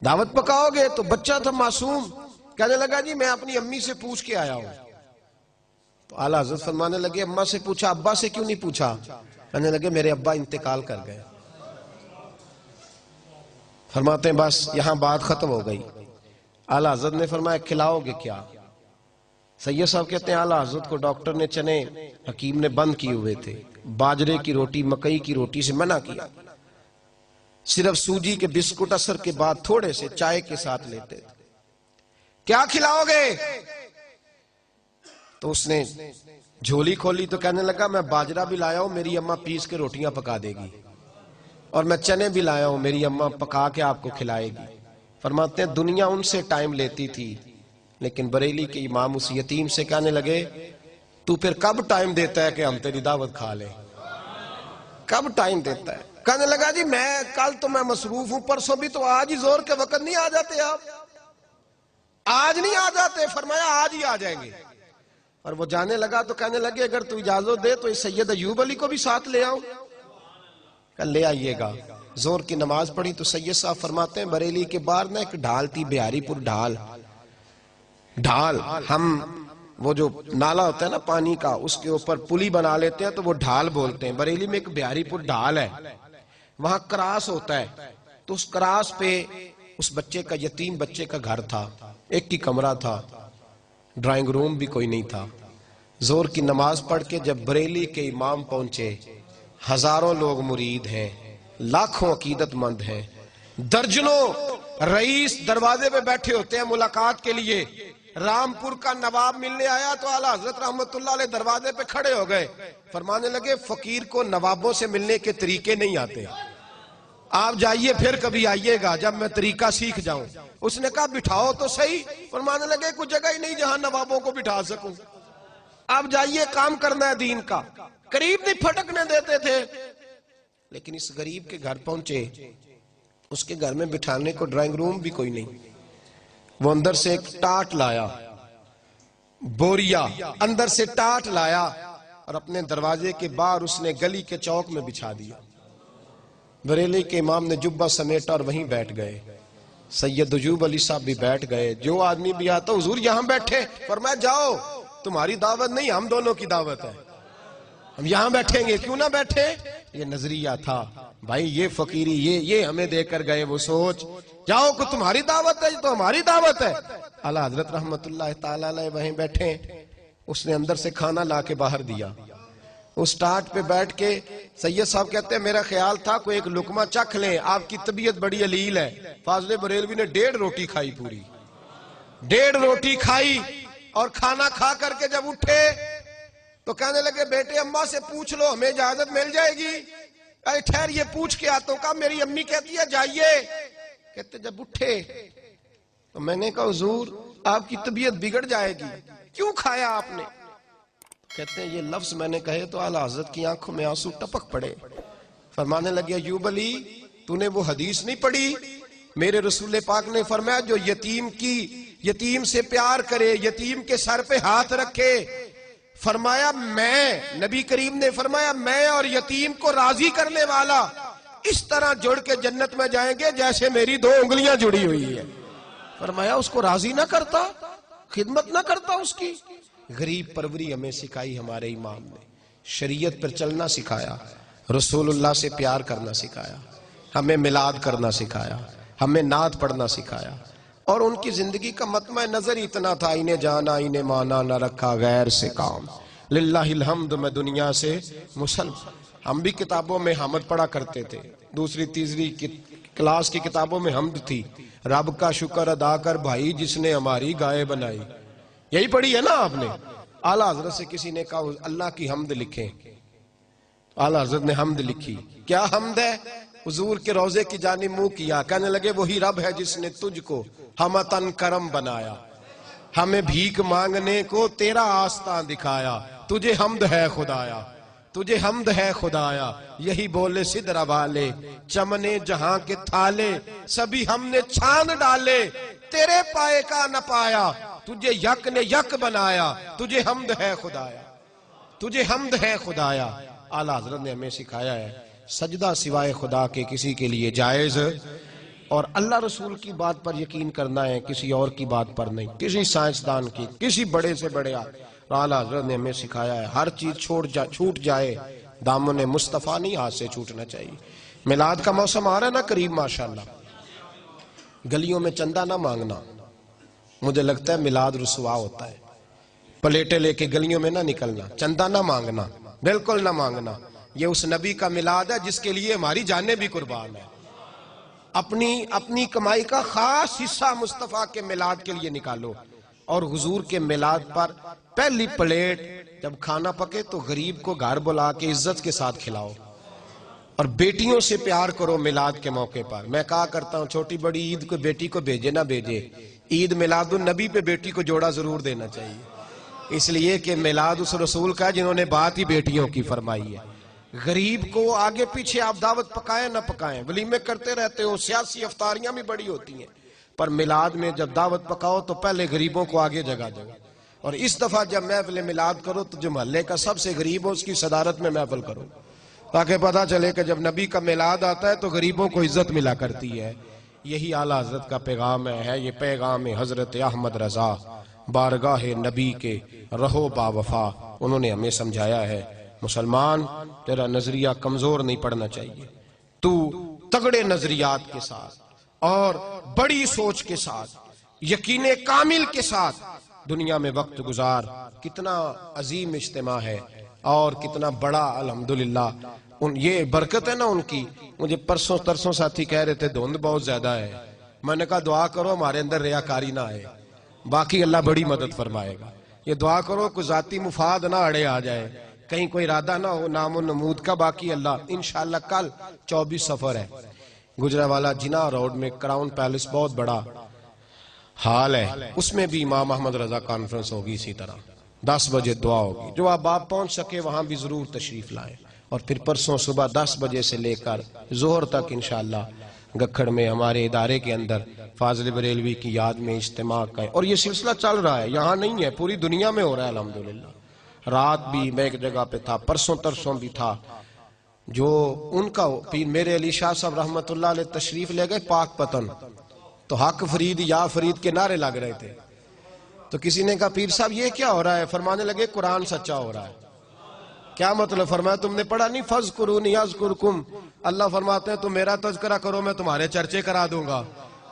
دعوت پکاؤ گے؟ تو بچہ تھا معصوم، کہنے لگا جی میں اپنی امی سے پوچھ کے آیا ہوں. تو اعلیٰ حضرت فرمانے لگے اماں سے پوچھا، ابا سے کیوں نہیں پوچھا؟ کہنے لگے میرے ابا انتقال کر گئے. فرماتے ہیں بس یہاں بات ختم ہو گئی. اعلیٰ حضرت نے فرمایا کھلاؤ گے کیا؟ سید صاحب کہتے ہیں اعلیٰ حضرت کو ڈاکٹر نے چنے حکیم نے بند کیے ہوئے تھے، باجرے کی روٹی مکئی کی روٹی سے منع کیا، صرف سوجی کے بسکٹ اثر کے بعد تھوڑے سے چائے کے ساتھ لیتے تھے. کیا کھلاؤ گے؟ تو اس نے جھولی کھولی تو کہنے لگا میں باجرہ بھی لایا ہوں، میری اماں پیس کے روٹیاں پکا دے گی، اور میں چنے بھی لایا ہوں، میری اماں پکا کے آپ کو کھلائے گی. فرماتے ہیں دنیا ان سے ٹائم لیتی تھی، لیکن بریلی کے امام اس یتیم سے کہنے لگے تو پھر کب ٹائم دیتا ہے کہ ہم تیری دعوت کھا لیں؟ کب ٹائم دیتا ہے؟ کہنے لگا جی میں کل تو میں مصروف ہوں، پرسوں بھی، تو آج ہی زور کے وقت نہیں آ جاتے آپ؟ آج نہیں آ جاتے؟ فرمایا آج ہی آ جائیں گے. اور وہ جانے لگا تو کہنے لگے اگر تو اجازت دے تو اس سید ایوب علی کو بھی ساتھ لے آؤں. کہ لے آئیے گا. زور کی نماز پڑھی تو سید صاحب فرماتے ہیں بریلی کے باہر نا ایک ڈھال تھی، بہاری پور ڈھال. ہم وہ جو نالا ہوتا ہے نا پانی کا، اس کے اوپر پلی بنا لیتے ہیں تو وہ ڈھال بولتے ہیں. بریلی میں ایک بہاری پور ڈھال ہے، وہاں کراس ہوتا ہے. تو اس کراس پہ اس بچے کا، یتیم بچے کا گھر تھا، ایک کی کمرہ تھا، ڈرائنگ روم بھی کوئی نہیں تھا. زور کی نماز پڑھ کے جب بریلی کے امام پہنچے، ہزاروں لوگ مرید ہیں، لاکھوں عقیدت مند ہیں، درجنوں رئیس دروازے پہ بیٹھے ہوتے ہیں ملاقات کے لیے. رامپور کا نواب ملنے آیا تو اعلیٰ حضرت رحمت اللہ علیہ دروازے پہ کھڑے ہو گئے. فرمانے لگے فقیر کو نوابوں سے ملنے کے طریقے نہیں آتے، آپ جائیے پھر کبھی آئیے گا جب میں طریقہ سیکھ جاؤں. اس نے کہا بٹھاؤ تو صحیح. فرمانے لگے کوئی جگہ ہی نہیں جہاں نوابوں کو بٹھا سکوں، آپ جائیے کام کرنا ہے دین کا. قریب نہیں پھٹکنے دیتے تھے. لیکن اس غریب کے گھر پہنچے، اس کے گھر میں بٹھانے کو ڈرائنگ روم بھی کوئی نہیں. وہ اندر سے ایک ٹاٹ لایا، بوریا اندر سے ٹاٹ لایا، اور اپنے دروازے کے باہر اس نے گلی کے چوک میں بچھا دیا. بریلی کے امام نے جبہ سمیٹا اور وہیں بیٹھ گئے. سید ایوب علی صاحب بھی بیٹھ گئے. جو آدمی بھی آتا حضور یہاں بیٹھے. فرمایا جاؤ، تمہاری دعوت نہیں، ہم دونوں کی دعوت ہے، ہم یہاں بیٹھیں گے. کیوں نہ بیٹھے؟ یہ نظریہ تھا بھائی، یہ فقیری یہ ہمیں دے کر گئے. وہ سوچ جاؤ کہ تمہاری دعوت ہے تو ہماری دعوت ہے. اعلیٰ حضرت رحمت اللہ تعالی علیہ وہیں بیٹھے. اس نے اندر سے کھانا لا کے باہر دیا. اس ٹاٹ پہ بیٹھ کے سید صاحب کہتے ہیں میرا خیال تھا کوئی ایک لقمہ چکھ لیں، آپ کی طبیعت بڑی علیل ہے. فاضل بریلوی نے 1.5 روٹی کھائی، پوری 1.5 روٹی کھائی. اور کھانا کھا کر کے جب اٹھے تو کہنے لگے بیٹے اماں سے پوچھ لو ہمیں اجازت مل جائے گی. اے ٹھہر یہ پوچھ کے آتا ہوں. کہا میری امی کہتی ہے جائیے. کہتے جب اٹھے تو میں نے کہا حضور آپ کی طبیعت بگڑ جائے گی، کیوں کھایا آپ نے؟ کہتے ہیں یہ لفظ میں نے کہے تو اعلیٰ حضرت کی آنکھوں میں آنسو ٹپک پڑے. فرمانے لگے ایوب علی تو نے وہ حدیث نہیں پڑھی؟ میرے رسول پاک نے فرمایا جو یتیم سے پیار کرے، یتیم کے سر پہ ہاتھ رکھے. فرمایا میں، نبی کریم نے فرمایا میں اور یتیم کو راضی کرنے والا اس طرح جڑ کے جنت میں جائیں گے جیسے میری 2 انگلیاں جڑی ہوئی ہیں. فرمایا اس کو راضی نہ کرتا، خدمت نہ کرتا اس کی. غریب پروری ہمیں سکھائی ہمارے امام نے، شریعت پر چلنا سکھایا، رسول اللہ سے پیار کرنا سکھایا، ہمیں میلاد کرنا سکھایا، ہمیں نعت پڑھنا سکھایا. اور ان کی زندگی کا مطمع نظر اتنا تھا انہیں جانا انہیں مانا نہ رکھا غیر سے کام. للہ الحمد میں دنیا سے مسلم. ہم بھی کتابوں میں حمد پڑھا کرتے تھے. 2ری 3ری کلاس کی کتابوں میں حمد تھی. رب کا شکر ادا کر بھائی جس نے ہماری گائے بنائی. یہی پڑھی ہے نا آپ نے؟ اعلیٰ حضرت سے کسی نے کہا اللہ کی حمد لکھیں. اعلیٰ حضرت نے حمد لکھی. کیا حمد ہے؟ حضور کے روضے کی جانب منہ کیا. کہنے لگے وہی رب ہے جس نے تجھ کو ہمتن کرم بنایا، ہمیں بھیک مانگنے کو تیرا آستان دکھایا. تجھے حمد ہے خدایا، تجھے حمد ہے خدایا. یہی بولے سدر والے چمنے جہاں کے تھالے، سبھی ہم نے چھان ڈالے تیرے پائے کا نہ پایا. تجھے یک نے یک بنایا، تجھے حمد ہے خدایا، تجھے حمد ہے خدایا. اعلیٰ حضرت نے ہمیں سکھایا ہے سجدہ سوائے خدا کے کسی کے لیے جائز، اور اللہ رسول کی بات پر یقین کرنا ہے، کسی اور کی بات پر نہیں، کسی سائنسدان کی، کسی بڑے سے بڑے. اعلیٰ حضرت نے ہمیں سکھایا ہے ہر چیز چھوٹ جائے، دامن مصطفیٰ نہیں ہاتھ سے چھوٹنا چاہیے. میلاد کا موسم آ رہا ہے نا قریب ماشاءاللہ. گلیوں میں چندہ نہ مانگنا. مجھے لگتا ہے میلاد رسوا ہوتا ہے. پلیٹیں لے کے گلیوں میں نہ نکلنا، چندہ نہ مانگنا، بالکل نہ مانگنا. یہ اس نبی کا میلاد ہے جس کے لیے ہماری جانیں بھی قربان ہیں. اپنی کمائی کا خاص حصہ مصطفیٰ کے میلاد کے لیے نکالو. اور حضور کے میلاد پر پہلی پلیٹ جب کھانا پکے تو غریب کو گھر بلا کے عزت کے ساتھ کھلاؤ. اور بیٹیوں سے پیار کرو میلاد کے موقع پر. میں کہا کرتا ہوں چھوٹی بڑی عید کو بیٹی کو بھیجے نہ بھیجے، عید میلاد النبی پہ بیٹی کو جوڑا ضرور دینا چاہیے، اس لیے کہ میلاد اس رسول کا جنہوں نے بات ہی بیٹیوں کی فرمائی ہے. غریب کو آگے پیچھے آپ دعوت پکائیں نہ پکائیں، ولیمے کرتے رہتے ہو، سیاسی افطاریاں بھی بڑی ہوتی ہیں، پر میلاد میں جب دعوت پکاؤ تو پہلے غریبوں کو آگے جگہ. اور اس دفعہ جب محفل میلاد کرو تو جو محلے کا سب سے غریب ہو اس کی صدارت میں محفل کرو، تاکہ پتہ چلے کہ جب نبی کا میلاد آتا ہے تو غریبوں کو عزت ملا کرتی ہے. یہی اعلیٰ حضرت کا پیغام ہے. یہ پیغام حضرت احمد رضا بارگاہ نبی کے رہو با وفا. انہوں نے ہمیں سمجھایا ہے مسلمان تیرا نظریہ کمزور نہیں پڑنا چاہیے، تو تگڑے نظریات کے ساتھ اور بڑی سوچ کے ساتھ یقین کامل کے ساتھ دنیا میں وقت گزار. کتنا عظیم اجتماع ہے اور کتنا بڑا الحمدللہ. یہ برکت ہے نا ان کی. مجھے پرسوں ترسوں ساتھی کہہ رہے تھے دھند بہت زیادہ ہے. میں نے کہا دعا کرو ہمارے اندر ریاکاری نہ آئے، باقی اللہ بڑی مدد فرمائے گا. یہ دعا کرو کوئی ذاتی مفاد نہ اڑے آ جائے، کہیں کوئی ارادہ نہ ہو نام و نمود کا. باقی اللہ انشاءاللہ کل 24 سفر ہے، گجرانوالہ جناح روڈ میں کراؤن پیلس بہت بڑا ہال ہے، اس میں بھی امام احمد رضا کانفرنس ہوگی. اسی طرح 10 بجے دعا ہوگی. جو آپ پہنچ سکے وہاں بھی ضرور تشریف لائیں. اور پھر پرسوں صبح 10 بجے سے لے کر ظہر تک انشاءاللہ گکھڑ میں ہمارے ادارے کے اندر فاضل بریلوی کی یاد میں اجتماع کا ہے. اور یہ سلسلہ چل رہا ہے، یہاں نہیں ہے، پوری دنیا میں ہو رہا ہے الحمدللہ. رات بھی میں ایک جگہ پہ تھا، پرسوں ترسوں بھی تھا، جو ان کا پیر میرے علی شاہ صاحب رحمت اللہ علیہ تشریف لے گئے پاک پتن، تو حق فرید یا فرید کے نعرے لگ رہے تھے۔ تو کسی نے کہا پیر صاحب یہ کیا ہو رہا ہے؟ فرمانے لگے قرآن سچا ہو رہا ہے۔ کیا مطلب؟ فرمایا تم نے پڑھا نہیں فَاذْكُرُونِي أَذْكُرْكُمْ، اللہ فرماتے ہیں تم میرا تذکرہ کرو میں تمہارے چرچے کرا دوں گا۔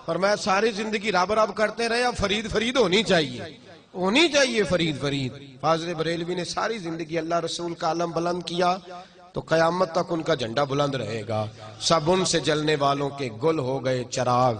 فرمایا ساری زندگی رب رب کرتے رہے، اب فرید فرید ہونی چاہیے فرید فرید۔ فاضل بریلوی نے ساری زندگی اللہ رسول کا علم بلند کیا تو قیامت تک ان کا جھنڈا بلند رہے گا۔ سب ان سے جلنے والوں کے گل ہو گئے چراغ،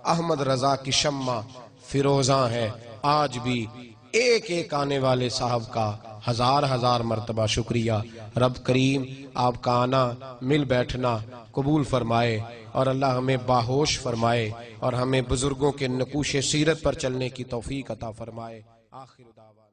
احمد رضا کی شمع فیروزاں ہے آج بھی۔ ایک ایک آنے والے صاحب کا ہزار ہزار مرتبہ شکریہ۔ رب کریم آپ کا آنا مل بیٹھنا قبول فرمائے، اور اللہ ہمیں باہوش فرمائے، اور ہمیں بزرگوں کے نقوش سیرت پر چلنے کی توفیق عطا فرمائے۔ آخر دعوانا